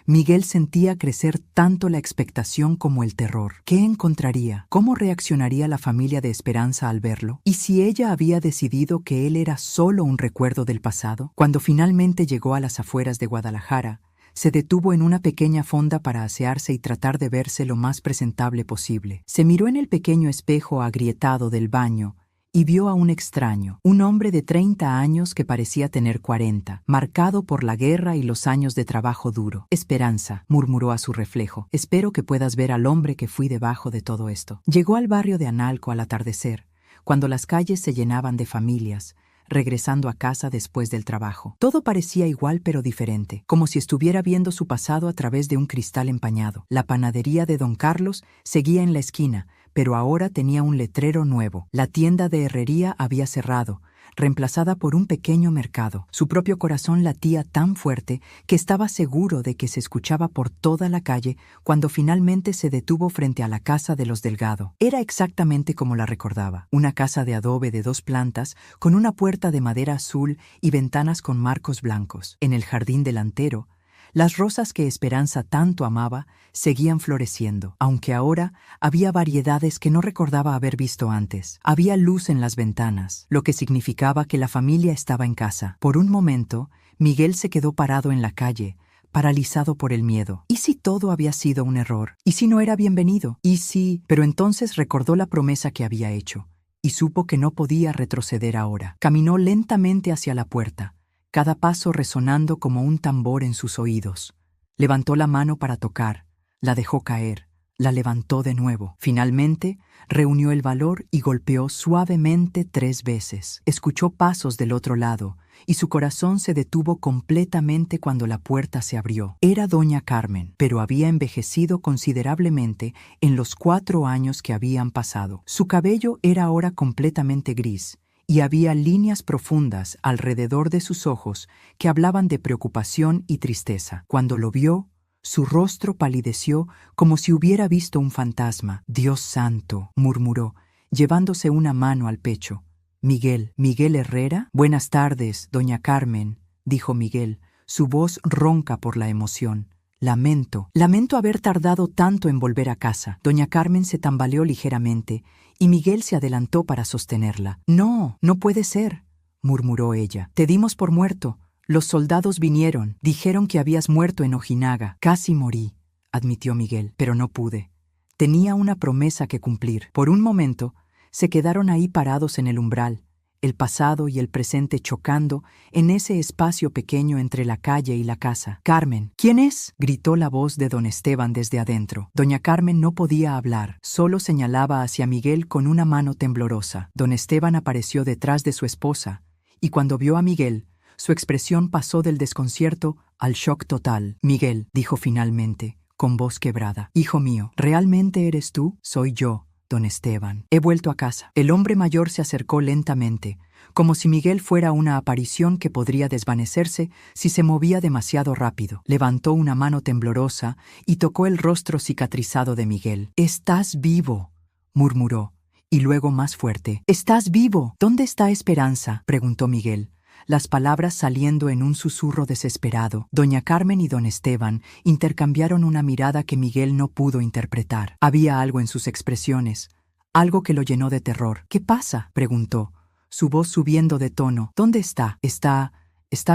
Miguel sentía crecer tanto la expectación como el terror. ¿Qué encontraría? ¿Cómo reaccionaría la familia de Esperanza al verlo? ¿Y si ella había decidido que él era solo un recuerdo del pasado? Cuando finalmente llegó a las afueras de Guadalajara, se detuvo en una pequeña fonda para asearse y tratar de verse lo más presentable posible. Se miró en el pequeño espejo agrietado del baño y vio a un extraño, un hombre de 30 años que parecía tener 40, marcado por la guerra y los años de trabajo duro. Esperanza, murmuró a su reflejo, espero que puedas ver al hombre que fui debajo de todo esto. Llegó al barrio de Analco al atardecer, cuando las calles se llenaban de familias, regresando a casa después del trabajo. Todo parecía igual pero diferente, como si estuviera viendo su pasado a través de un cristal empañado. La panadería de Don Carlos seguía en la esquina, pero ahora tenía un letrero nuevo. La tienda de herrería había cerrado, reemplazada por un pequeño mercado. Su propio corazón latía tan fuerte que estaba seguro de que se escuchaba por toda la calle cuando finalmente se detuvo frente a la casa de los Delgado. Era exactamente como la recordaba, una casa de adobe de 2 plantas con una puerta de madera azul y ventanas con marcos blancos. En el jardín delantero, Las rosas que Esperanza tanto amaba seguían floreciendo, aunque ahora había variedades que no recordaba haber visto antes. Había luz en las ventanas, lo que significaba que la familia estaba en casa. Por un momento, Miguel se quedó parado en la calle, paralizado por el miedo. ¿Y si todo había sido un error? ¿Y si no era bienvenido? ¿Y si...? Pero entonces recordó la promesa que había hecho, y supo que no podía retroceder ahora. Caminó lentamente hacia la puerta, cada paso resonando como un tambor en sus oídos. Levantó la mano para tocar, la dejó caer, la levantó de nuevo. Finalmente, reunió el valor y golpeó suavemente 3 veces. Escuchó pasos del otro lado, y su corazón se detuvo completamente cuando la puerta se abrió. Era doña Carmen, pero había envejecido considerablemente en los 4 años que habían pasado. Su cabello era ahora completamente gris, y había líneas profundas alrededor de sus ojos que hablaban de preocupación y tristeza. Cuando lo vio, su rostro palideció como si hubiera visto un fantasma. «Dios santo», murmuró, llevándose una mano al pecho. «Miguel Herrera?» «Buenas tardes, doña Carmen», dijo Miguel, su voz ronca por la emoción. Lamento haber tardado tanto en volver a casa». Doña Carmen se tambaleó ligeramente y Miguel se adelantó para sostenerla. «No puede ser», murmuró ella. «Te dimos por muerto. Los soldados vinieron, dijeron que habías muerto en Ojinaga». «Casi morí», admitió Miguel, «pero no pude. Tenía una promesa que cumplir». Por un momento, se quedaron ahí parados en el umbral, el pasado y el presente chocando en ese espacio pequeño entre la calle y la casa. «Carmen». «¿Quién es?», gritó la voz de don Esteban desde adentro. Doña Carmen no podía hablar, solo señalaba hacia Miguel con una mano temblorosa. Don Esteban apareció detrás de su esposa, y cuando vio a Miguel, su expresión pasó del desconcierto al shock total. «Miguel», dijo finalmente, con voz quebrada. «Hijo mío, ¿realmente eres tú?» «Soy yo, don Esteban. He vuelto a casa». El hombre mayor se acercó lentamente, como si Miguel fuera una aparición que podría desvanecerse si se movía demasiado rápido. Levantó una mano temblorosa y tocó el rostro cicatrizado de Miguel. «Estás vivo», murmuró, y luego más fuerte. «Estás vivo». «¿Dónde está Esperanza?», preguntó Miguel, las palabras saliendo en un susurro desesperado. Doña Carmen y don Esteban intercambiaron una mirada que Miguel no pudo interpretar. Había algo en sus expresiones, algo que lo llenó de terror. «¿Qué pasa?», preguntó, su voz subiendo de tono. «¿Dónde está? ¿Está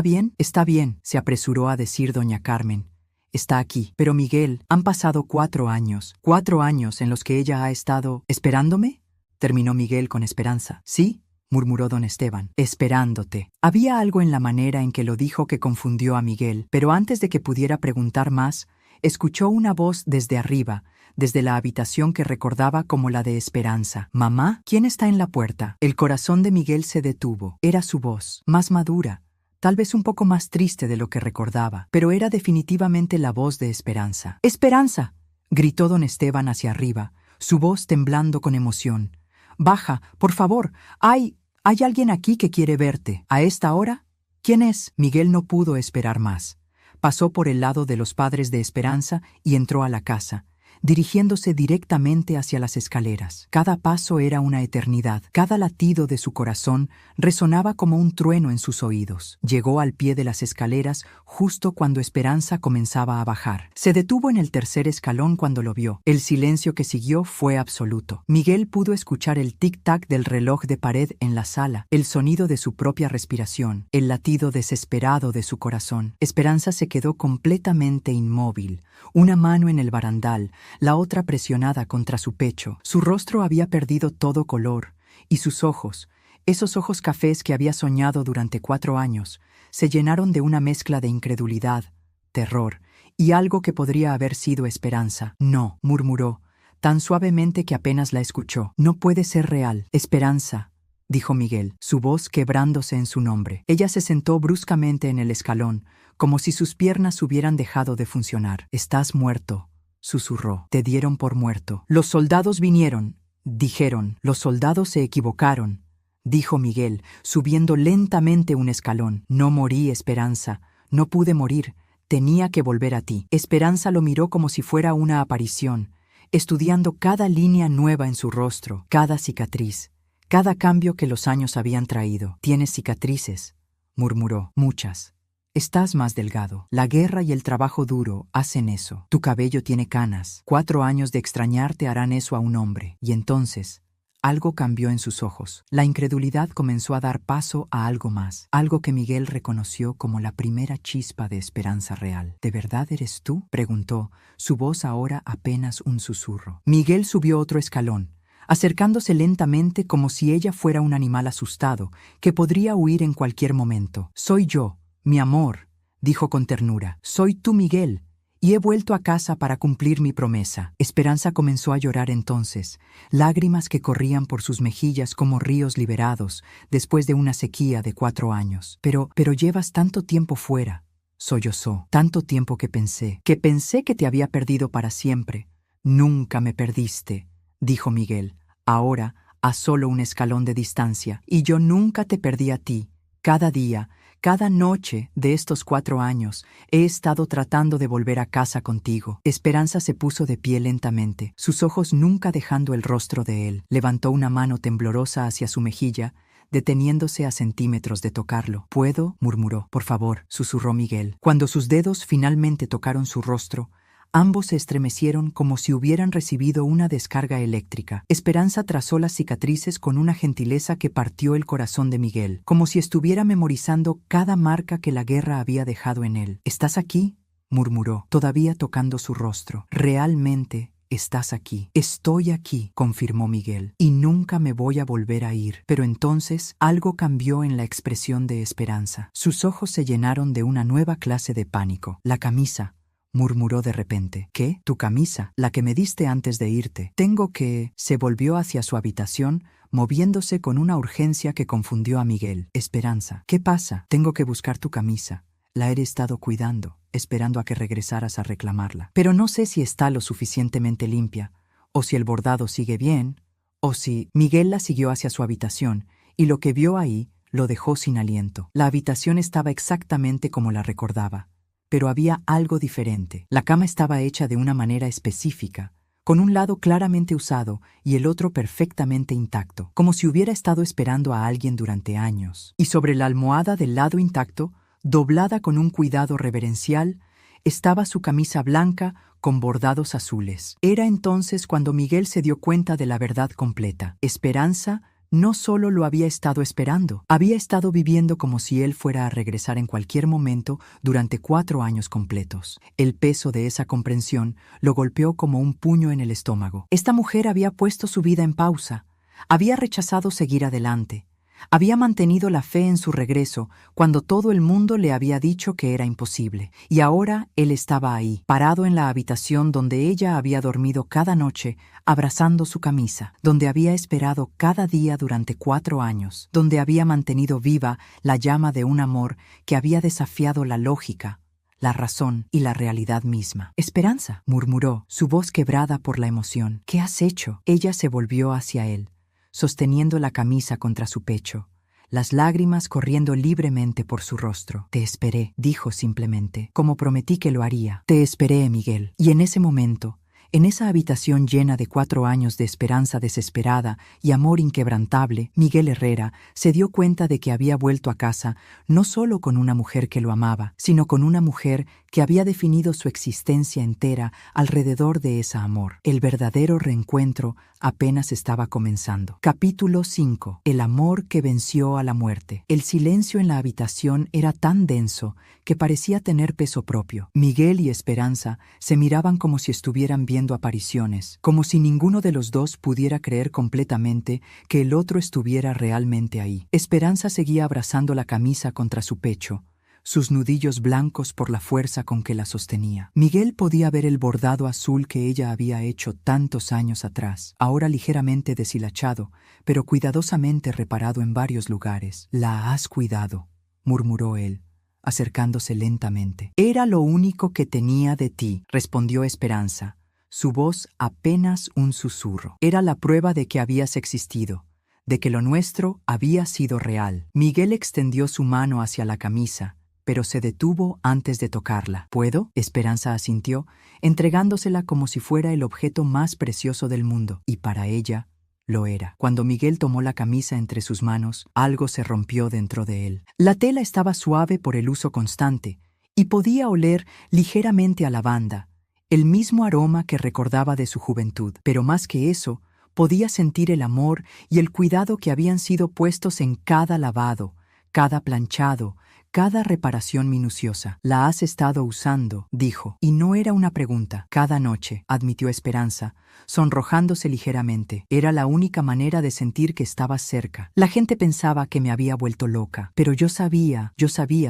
bien?» «Está bien», se apresuró a decir doña Carmen. «Está aquí». «Pero Miguel, han pasado 4 años. 4 años en los que ella ha estado... ¿Esperándome?», terminó Miguel con esperanza. «Sí», murmuró don Esteban, «esperándote». Había algo en la manera en que lo dijo que confundió a Miguel, pero antes de que pudiera preguntar más, escuchó una voz desde arriba, desde la habitación que recordaba como la de Esperanza. «Mamá, ¿quién está en la puerta?». El corazón de Miguel se detuvo. Era su voz, más madura, tal vez un poco más triste de lo que recordaba, pero era definitivamente la voz de Esperanza. «¡Esperanza!», gritó don Esteban hacia arriba, su voz temblando con emoción. «Baja, por favor. Hay alguien aquí que quiere verte. ¿A esta hora? ¿Quién es?». Miguel no pudo esperar más. Pasó por el lado de los padres de Esperanza y entró a la casa, dirigiéndose directamente hacia las escaleras. Cada paso era una eternidad. Cada latido de su corazón resonaba como un trueno en sus oídos. Llegó al pie de las escaleras justo cuando Esperanza comenzaba a bajar. Se detuvo en el 3er escalón cuando lo vio. El silencio que siguió fue absoluto. Miguel pudo escuchar el tic-tac del reloj de pared en la sala, el sonido de su propia respiración, el latido desesperado de su corazón. Esperanza se quedó completamente inmóvil, una mano en el barandal, la otra presionada contra su pecho. Su rostro había perdido todo color, y sus ojos, esos ojos cafés que había soñado durante 4 años, se llenaron de una mezcla de incredulidad, terror y algo que podría haber sido esperanza. «No», murmuró, tan suavemente que apenas la escuchó. «No puede ser real». «Esperanza», dijo Miguel, su voz quebrándose en su nombre. Ella se sentó bruscamente en el escalón, como si sus piernas hubieran dejado de funcionar. «Estás muerto», susurró. «Te dieron por muerto». «Los soldados vinieron», dijeron. «Los soldados se equivocaron», dijo Miguel, subiendo lentamente un escalón. «No morí, Esperanza. No pude morir. Tenía que volver a ti». Esperanza lo miró como si fuera una aparición, estudiando cada línea nueva en su rostro, cada cicatriz, cada cambio que los años habían traído. «Tienes cicatrices», murmuró. «Muchas». Estás más delgado. La guerra y el trabajo duro hacen eso. Tu cabello tiene canas. 4 años de extrañarte harán eso a un hombre. Y entonces, algo cambió en sus ojos. La incredulidad comenzó a dar paso a algo más, algo que Miguel reconoció como la primera chispa de esperanza real. ¿De verdad eres tú?, preguntó, su voz ahora apenas un susurro. Miguel subió otro escalón, acercándose lentamente como si ella fuera un animal asustado, que podría huir en cualquier momento. «Soy yo, mi amor», dijo con ternura. «Soy tú, Miguel, y he vuelto a casa para cumplir mi promesa». Esperanza comenzó a llorar entonces, lágrimas que corrían por sus mejillas como ríos liberados después de una sequía de 4 años. Pero llevas tanto tiempo fuera, sollozó. Tanto tiempo que pensé que te había perdido para siempre. Nunca me perdiste, dijo Miguel, ahora a solo un escalón de distancia. Y yo nunca te perdí a ti. Cada día, cada noche de estos 4 años he estado tratando de volver a casa contigo. Esperanza se puso de pie lentamente, sus ojos nunca dejando el rostro de él. Levantó una mano temblorosa hacia su mejilla, deteniéndose a centímetros de tocarlo. «¿Puedo?», murmuró. «Por favor», susurró Miguel. Cuando sus dedos finalmente tocaron su rostro, ambos se estremecieron como si hubieran recibido una descarga eléctrica. Esperanza trazó las cicatrices con una gentileza que partió el corazón de Miguel, como si estuviera memorizando cada marca que la guerra había dejado en él. «¿Estás aquí?», murmuró, todavía tocando su rostro. «Realmente estás aquí». «Estoy aquí», confirmó Miguel, «y nunca me voy a volver a ir». Pero entonces algo cambió en la expresión de Esperanza. Sus ojos se llenaron de una nueva clase de pánico. «La camisa», murmuró de repente. «¿Qué? Tu camisa, la que me diste antes de irte. Tengo que...». Se volvió hacia su habitación, moviéndose con una urgencia que confundió a Miguel. «Esperanza, ¿qué pasa?». «Tengo que buscar tu camisa. La he estado cuidando, esperando a que regresaras a reclamarla. Pero no sé si está lo suficientemente limpia, o si el bordado sigue bien, o si...». Miguel la siguió hacia su habitación, y lo que vio ahí lo dejó sin aliento. La habitación estaba exactamente como la recordaba. Pero había algo diferente. La cama estaba hecha de una manera específica, con un lado claramente usado y el otro perfectamente intacto, como si hubiera estado esperando a alguien durante años. Y sobre la almohada del lado intacto, doblada con un cuidado reverencial, estaba su camisa blanca con bordados azules. Era entonces cuando Miguel se dio cuenta de la verdad completa. Esperanza no solo lo había estado esperando, había estado viviendo como si él fuera a regresar en cualquier momento durante 4 años completos. El peso de esa comprensión lo golpeó como un puño en el estómago. Esta mujer había puesto su vida en pausa, había rechazado seguir adelante, había mantenido la fe en su regreso cuando todo el mundo le había dicho que era imposible. Y ahora él estaba ahí, parado en la habitación donde ella había dormido cada noche, abrazando su camisa, donde había esperado cada día durante 4 años, donde había mantenido viva la llama de un amor que había desafiado la lógica, la razón y la realidad misma. «Esperanza», murmuró, su voz quebrada por la emoción. «¿Qué has hecho?». Ella se volvió hacia él, sosteniendo la camisa contra su pecho, las lágrimas corriendo libremente por su rostro. «Te esperé», dijo simplemente, «como prometí que lo haría. Te esperé, Miguel». Y en ese momento, en esa habitación llena de 4 años de esperanza desesperada y amor inquebrantable, Miguel Herrera se dio cuenta de que había vuelto a casa no solo con una mujer que lo amaba, sino con una mujer que había definido su existencia entera alrededor de ese amor. El verdadero reencuentro apenas estaba comenzando. Capítulo 5. El amor que venció a la muerte. El silencio en la habitación era tan denso que parecía tener peso propio. Miguel y Esperanza se miraban como si estuvieran viendo apariciones, como si ninguno de los dos pudiera creer completamente que el otro estuviera realmente ahí. Esperanza seguía abrazando la camisa contra su pecho, sus nudillos blancos por la fuerza con que la sostenía. Miguel podía ver el bordado azul que ella había hecho tantos años atrás, ahora ligeramente deshilachado, pero cuidadosamente reparado en varios lugares. «La has cuidado», murmuró él, acercándose lentamente. «Era lo único que tenía de ti», respondió Esperanza, su voz apenas un susurro. «Era la prueba de que habías existido, de que lo nuestro había sido real». Miguel extendió su mano hacia la camisa, pero se detuvo antes de tocarla. «¿Puedo?». Esperanza asintió, entregándosela como si fuera el objeto más precioso del mundo. Y para ella, Lo era. Cuando Miguel tomó la camisa entre sus manos, algo se rompió dentro de él. La tela estaba suave por el uso constante, y podía oler ligeramente a lavanda, el mismo aroma que recordaba de su juventud. Pero más que eso, podía sentir el amor y el cuidado que habían sido puestos en cada lavado, cada planchado, cada reparación minuciosa. «La has estado usando», dijo. Y no era una pregunta. «Cada noche», admitió Esperanza, sonrojándose ligeramente. Era la única manera de sentir que estabas cerca. La gente pensaba que me había vuelto loca, pero yo sabía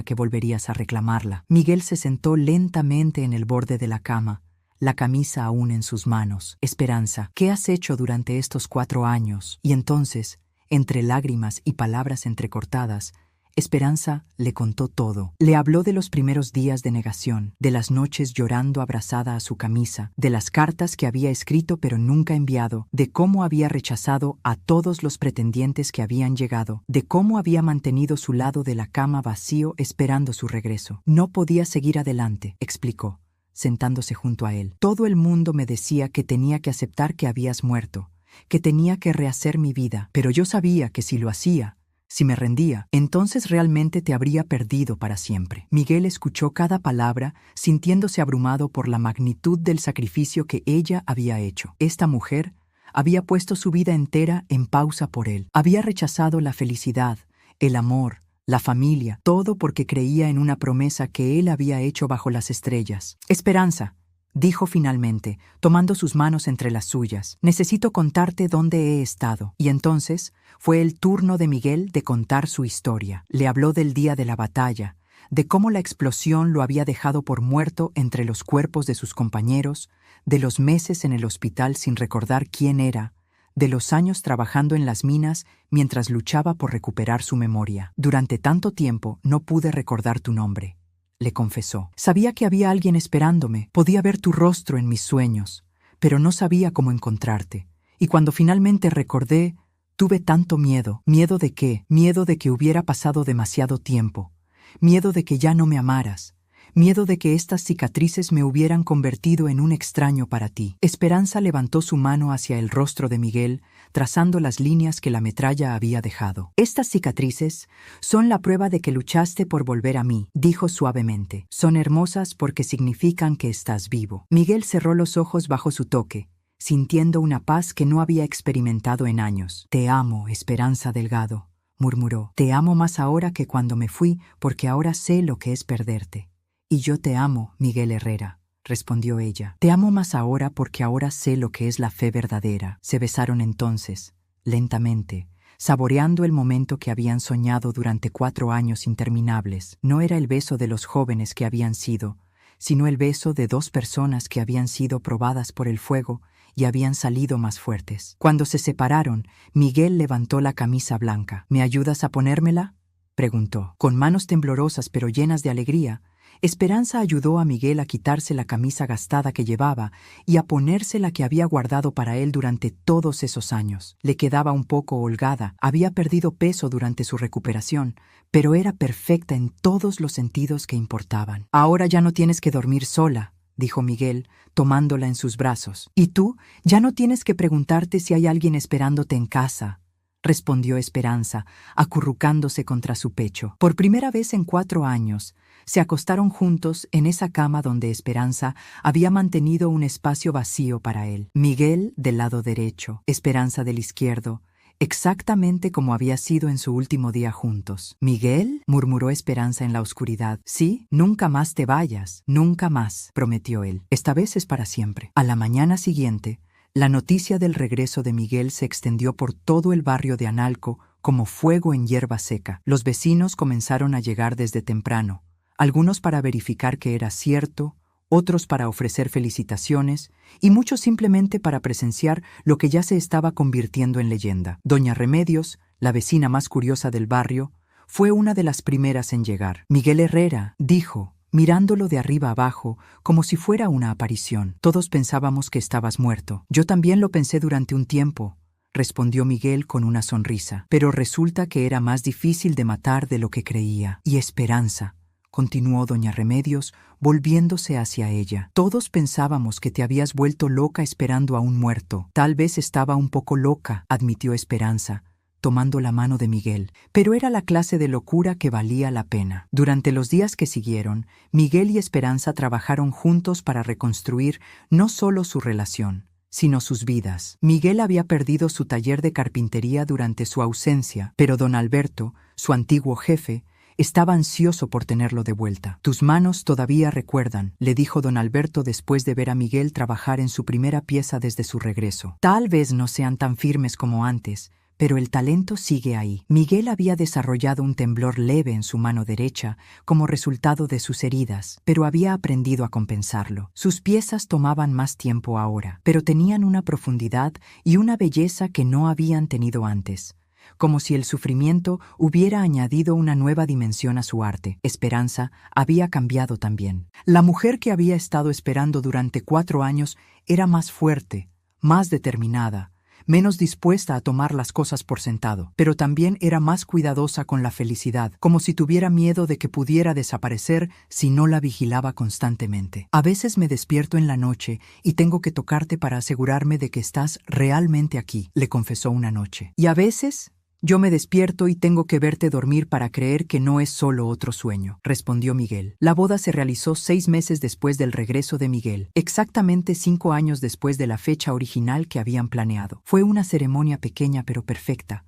que volverías a reclamarla. Miguel se sentó lentamente en el borde de la cama, la camisa aún en sus manos. «Esperanza, ¿qué has hecho durante estos 4 años?» Y entonces, entre lágrimas y palabras entrecortadas, Esperanza le contó todo. Le habló de los primeros días de negación, de las noches llorando abrazada a su camisa, de las cartas que había escrito pero nunca enviado, de cómo había rechazado a todos los pretendientes que habían llegado, de cómo había mantenido su lado de la cama vacío esperando su regreso. «No podía seguir adelante», explicó, sentándose junto a él. «Todo el mundo me decía que tenía que aceptar que habías muerto, que tenía que rehacer mi vida, pero yo sabía que si lo hacía, si me rendía, entonces realmente te habría perdido para siempre». Miguel escuchó cada palabra, sintiéndose abrumado por la magnitud del sacrificio que ella había hecho. Esta mujer había puesto su vida entera en pausa por él. Había rechazado la felicidad, el amor, la familia, todo porque creía en una promesa que él había hecho bajo las estrellas. «Esperanza», dijo finalmente, tomando sus manos entre las suyas, «necesito contarte dónde he estado». Y entonces fue el turno de Miguel de contar su historia. Le habló del día de la batalla, de cómo la explosión lo había dejado por muerto entre los cuerpos de sus compañeros, de los meses en el hospital sin recordar quién era, de los años trabajando en las minas mientras luchaba por recuperar su memoria. «Durante tanto tiempo no pude recordar tu nombre», le confesó. «Sabía que había alguien esperándome, podía ver tu rostro en mis sueños, pero no sabía cómo encontrarte. Y cuando finalmente recordé, tuve tanto miedo». «¿Miedo de qué?» «Miedo de que hubiera pasado demasiado tiempo. Miedo de que ya no me amaras. Miedo de que estas cicatrices me hubieran convertido en un extraño para ti». Esperanza levantó su mano hacia el rostro de Miguel, trazando las líneas que la metralla había dejado. «Estas cicatrices son la prueba de que luchaste por volver a mí», dijo suavemente. «Son hermosas porque significan que estás vivo». Miguel cerró los ojos bajo su toque, sintiendo una paz que no había experimentado en años. «Te amo, Esperanza Delgado», murmuró. «Te amo más ahora que cuando me fui, porque ahora sé lo que es perderte». «Y yo te amo, Miguel Herrera», respondió ella. «Te amo más ahora porque ahora sé lo que es la fe verdadera». Se besaron entonces, lentamente, saboreando el momento que habían soñado durante 4 años interminables. No era el beso de los jóvenes que habían sido, sino el beso de 2 personas que habían sido probadas por el fuego y habían salido más fuertes. Cuando se separaron, Miguel levantó la camisa blanca. «¿Me ayudas a ponérmela?», preguntó. Con manos temblorosas pero llenas de alegría, Esperanza ayudó a Miguel a quitarse la camisa gastada que llevaba y a ponerse la que había guardado para él durante todos esos años. Le quedaba un poco holgada, había perdido peso durante su recuperación, pero era perfecta en todos los sentidos que importaban. «Ahora ya no tienes que dormir sola», dijo Miguel, tomándola en sus brazos. «Y tú ya no tienes que preguntarte si hay alguien esperándote en casa», respondió Esperanza, acurrucándose contra su pecho. Por primera vez en 4 años, se acostaron juntos en esa cama donde Esperanza había mantenido un espacio vacío para él. Miguel del lado derecho, Esperanza del izquierdo, exactamente como había sido en su último día juntos. «¿Miguel?», murmuró Esperanza en la oscuridad. «Sí, nunca más te vayas, nunca más», prometió él. «Esta vez es para siempre». A la mañana siguiente, la noticia del regreso de Miguel se extendió por todo el barrio de Analco como fuego en hierba seca. Los vecinos comenzaron a llegar desde temprano, algunos para verificar que era cierto, otros para ofrecer felicitaciones y muchos simplemente para presenciar lo que ya se estaba convirtiendo en leyenda. Doña Remedios, la vecina más curiosa del barrio, fue una de las primeras en llegar. «Miguel Herrera», dijo, mirándolo de arriba abajo como si fuera una aparición. «Todos pensábamos que estabas muerto». «Yo también lo pensé durante un tiempo», respondió Miguel con una sonrisa. «Pero resulta que era más difícil de matar de lo que creía». «Y Esperanza», continuó doña Remedios, volviéndose hacia ella. Todos pensábamos que te habías vuelto loca esperando a un muerto. Tal vez estaba un poco loca, admitió Esperanza, tomando la mano de Miguel, pero era la clase de locura que valía la pena. Durante los días que siguieron, Miguel y Esperanza trabajaron juntos para reconstruir no solo su relación, sino sus vidas. Miguel había perdido su taller de carpintería durante su ausencia, pero don Alberto, su antiguo jefe, estaba ansioso por tenerlo de vuelta. Tus manos todavía recuerdan, le dijo don Alberto después de ver a Miguel trabajar en su primera pieza desde su regreso. Tal vez no sean tan firmes como antes, pero el talento sigue ahí. Miguel había desarrollado un temblor leve en su mano derecha como resultado de sus heridas, pero había aprendido a compensarlo. Sus piezas tomaban más tiempo ahora, pero tenían una profundidad y una belleza que no habían tenido antes, como si el sufrimiento hubiera añadido una nueva dimensión a su arte. Esperanza había cambiado también. La mujer que había estado esperando durante 4 años era más fuerte, más determinada, menos dispuesta a tomar las cosas por sentado, pero también era más cuidadosa con la felicidad, como si tuviera miedo de que pudiera desaparecer si no la vigilaba constantemente. A veces me despierto en la noche y tengo que tocarte para asegurarme de que estás realmente aquí, le confesó una noche. Y a veces yo me despierto y tengo que verte dormir para creer que no es solo otro sueño, respondió Miguel. La boda se realizó 6 meses después del regreso de Miguel, exactamente 5 años después de la fecha original que habían planeado. Fue una ceremonia pequeña pero perfecta,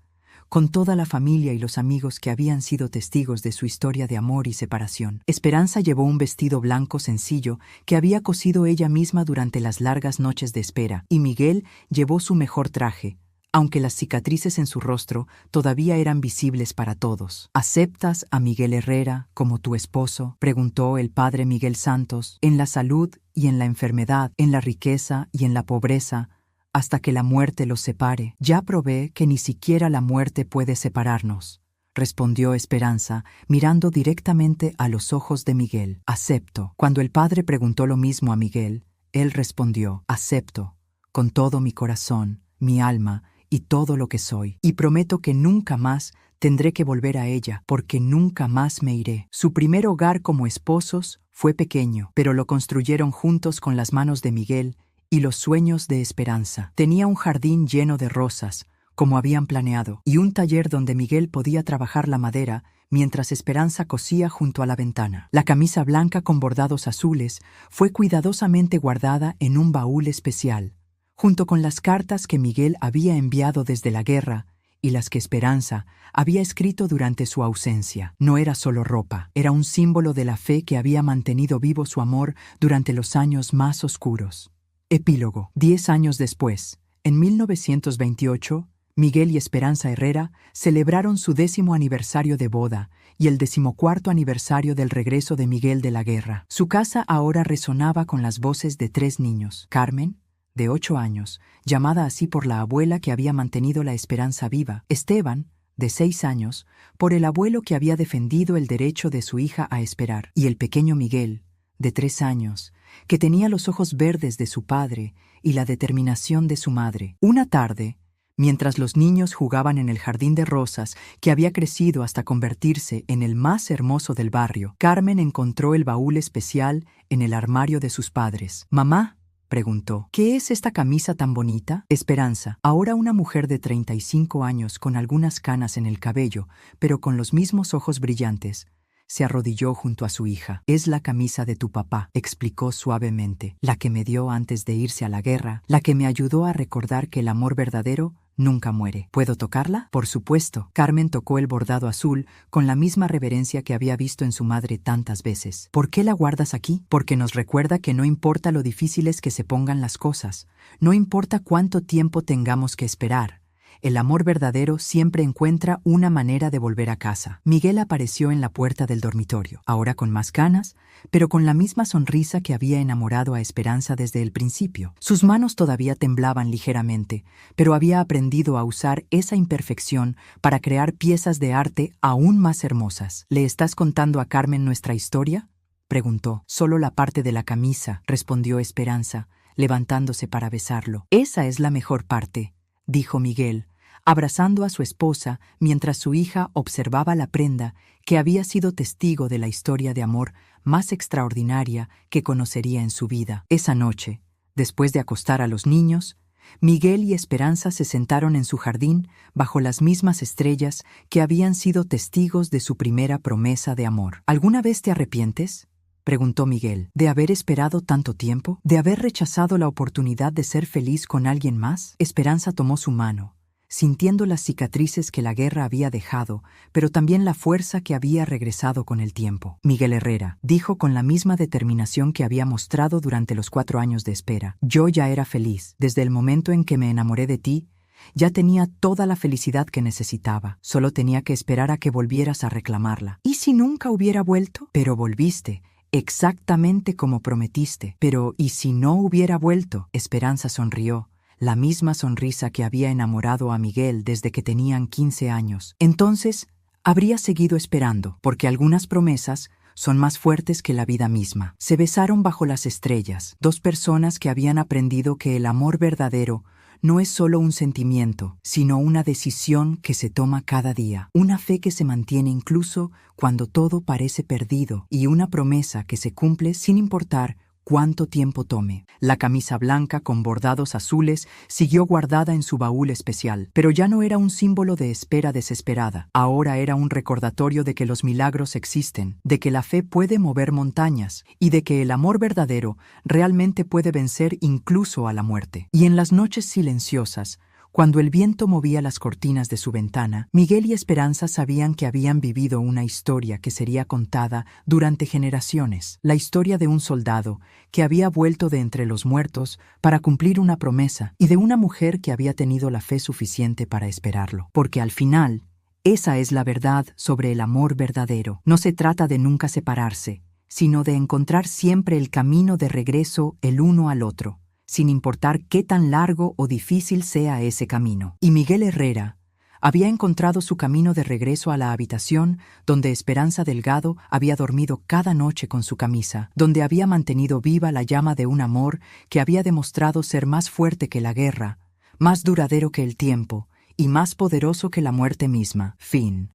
con toda la familia y los amigos que habían sido testigos de su historia de amor y separación. Esperanza llevó un vestido blanco sencillo que había cosido ella misma durante las largas noches de espera, y Miguel llevó su mejor traje, aunque las cicatrices en su rostro todavía eran visibles para todos. ¿Aceptas a Miguel Herrera como tu esposo?, preguntó el padre Miguel Santos, en la salud y en la enfermedad, en la riqueza y en la pobreza, hasta que la muerte los separe. Ya probé que ni siquiera la muerte puede separarnos, respondió Esperanza, mirando directamente a los ojos de Miguel. Acepto. Cuando el padre preguntó lo mismo a Miguel, él respondió, acepto, con todo mi corazón, mi alma y todo lo que soy, y prometo que nunca más tendré que volver a ella, porque nunca más me iré. Su primer hogar como esposos fue pequeño, pero lo construyeron juntos con las manos de Miguel y los sueños de Esperanza. Tenía un jardín lleno de rosas, como habían planeado, y un taller donde Miguel podía trabajar la madera mientras Esperanza cosía junto a la ventana. La camisa blanca con bordados azules fue cuidadosamente guardada en un baúl especial, junto con las cartas que Miguel había enviado desde la guerra y las que Esperanza había escrito durante su ausencia. No era solo ropa, era un símbolo de la fe que había mantenido vivo su amor durante los años más oscuros. Epílogo. 10 años después, en 1928, Miguel y Esperanza Herrera celebraron su 10º aniversario de boda y el 14º aniversario del regreso de Miguel de la guerra. Su casa ahora resonaba con las voces de 3 niños: Carmen, de 8 años, llamada así por la abuela que había mantenido la esperanza viva; Esteban, de 6 años, por el abuelo que había defendido el derecho de su hija a esperar; y el pequeño Miguel, de 3 años, que tenía los ojos verdes de su padre y la determinación de su madre. Una tarde, mientras los niños jugaban en el jardín de rosas que había crecido hasta convertirse en el más hermoso del barrio, Carmen encontró el baúl especial en el armario de sus padres. «Mamá», preguntó, «¿qué es esta camisa tan bonita?». Esperanza, ahora una mujer de 35 años con algunas canas en el cabello, pero con los mismos ojos brillantes, se arrodilló junto a su hija. «Es la camisa de tu papá», explicó suavemente, «la que me dio antes de irse a la guerra, la que me ayudó a recordar que el amor verdadero nunca muere. ¿Puedo tocarla?». «Por supuesto». Carmen tocó el bordado azul con la misma reverencia que había visto en su madre tantas veces. «¿Por qué la guardas aquí?». «Porque nos recuerda que no importa lo difíciles que se pongan las cosas, no importa cuánto tiempo tengamos que esperar, el amor verdadero siempre encuentra una manera de volver a casa». Miguel apareció en la puerta del dormitorio, ahora con más canas, pero con la misma sonrisa que había enamorado a Esperanza desde el principio. Sus manos todavía temblaban ligeramente, pero había aprendido a usar esa imperfección para crear piezas de arte aún más hermosas. «¿Le estás contando a Carmen nuestra historia?», preguntó. «Solo la parte de la camisa», respondió Esperanza, levantándose para besarlo. «Esa es la mejor parte», dijo Miguel, abrazando a su esposa mientras su hija observaba la prenda que había sido testigo de la historia de amor más extraordinaria que conocería en su vida. Esa noche, después de acostar a los niños, Miguel y Esperanza se sentaron en su jardín bajo las mismas estrellas que habían sido testigos de su primera promesa de amor. ¿Alguna vez te arrepientes?, preguntó Miguel, ¿de haber esperado tanto tiempo? ¿De haber rechazado la oportunidad de ser feliz con alguien más? Esperanza tomó su mano, sintiendo las cicatrices que la guerra había dejado, pero también la fuerza que había regresado con el tiempo. Miguel Herrera dijo con la misma determinación que había mostrado durante los 4 años de espera: yo ya era feliz. Desde el momento en que me enamoré de ti, ya tenía toda la felicidad que necesitaba. Solo tenía que esperar a que volvieras a reclamarla. ¿Y si nunca hubiera vuelto? Pero volviste. Exactamente como prometiste. Pero, ¿y si no hubiera vuelto? Esperanza sonrió, la misma sonrisa que había enamorado a Miguel desde que tenían 15 años. Entonces, habría seguido esperando, porque algunas promesas son más fuertes que la vida misma. Se besaron bajo las estrellas, dos personas que habían aprendido que el amor verdadero no es solo un sentimiento, sino una decisión que se toma cada día, una fe que se mantiene incluso cuando todo parece perdido y una promesa que se cumple sin importar cuánto tiempo tome. La camisa blanca con bordados azules siguió guardada en su baúl especial, pero ya no era un símbolo de espera desesperada. Ahora era un recordatorio de que los milagros existen, de que la fe puede mover montañas y de que el amor verdadero realmente puede vencer incluso a la muerte. Y en las noches silenciosas, cuando el viento movía las cortinas de su ventana, Miguel y Esperanza sabían que habían vivido una historia que sería contada durante generaciones, la historia de un soldado que había vuelto de entre los muertos para cumplir una promesa y de una mujer que había tenido la fe suficiente para esperarlo. Porque al final, esa es la verdad sobre el amor verdadero. No se trata de nunca separarse, sino de encontrar siempre el camino de regreso el uno al otro, sin importar qué tan largo o difícil sea ese camino. Y Miguel Herrera había encontrado su camino de regreso a la habitación donde Esperanza Delgado había dormido cada noche con su camisa, donde había mantenido viva la llama de un amor que había demostrado ser más fuerte que la guerra, más duradero que el tiempo y más poderoso que la muerte misma. Fin.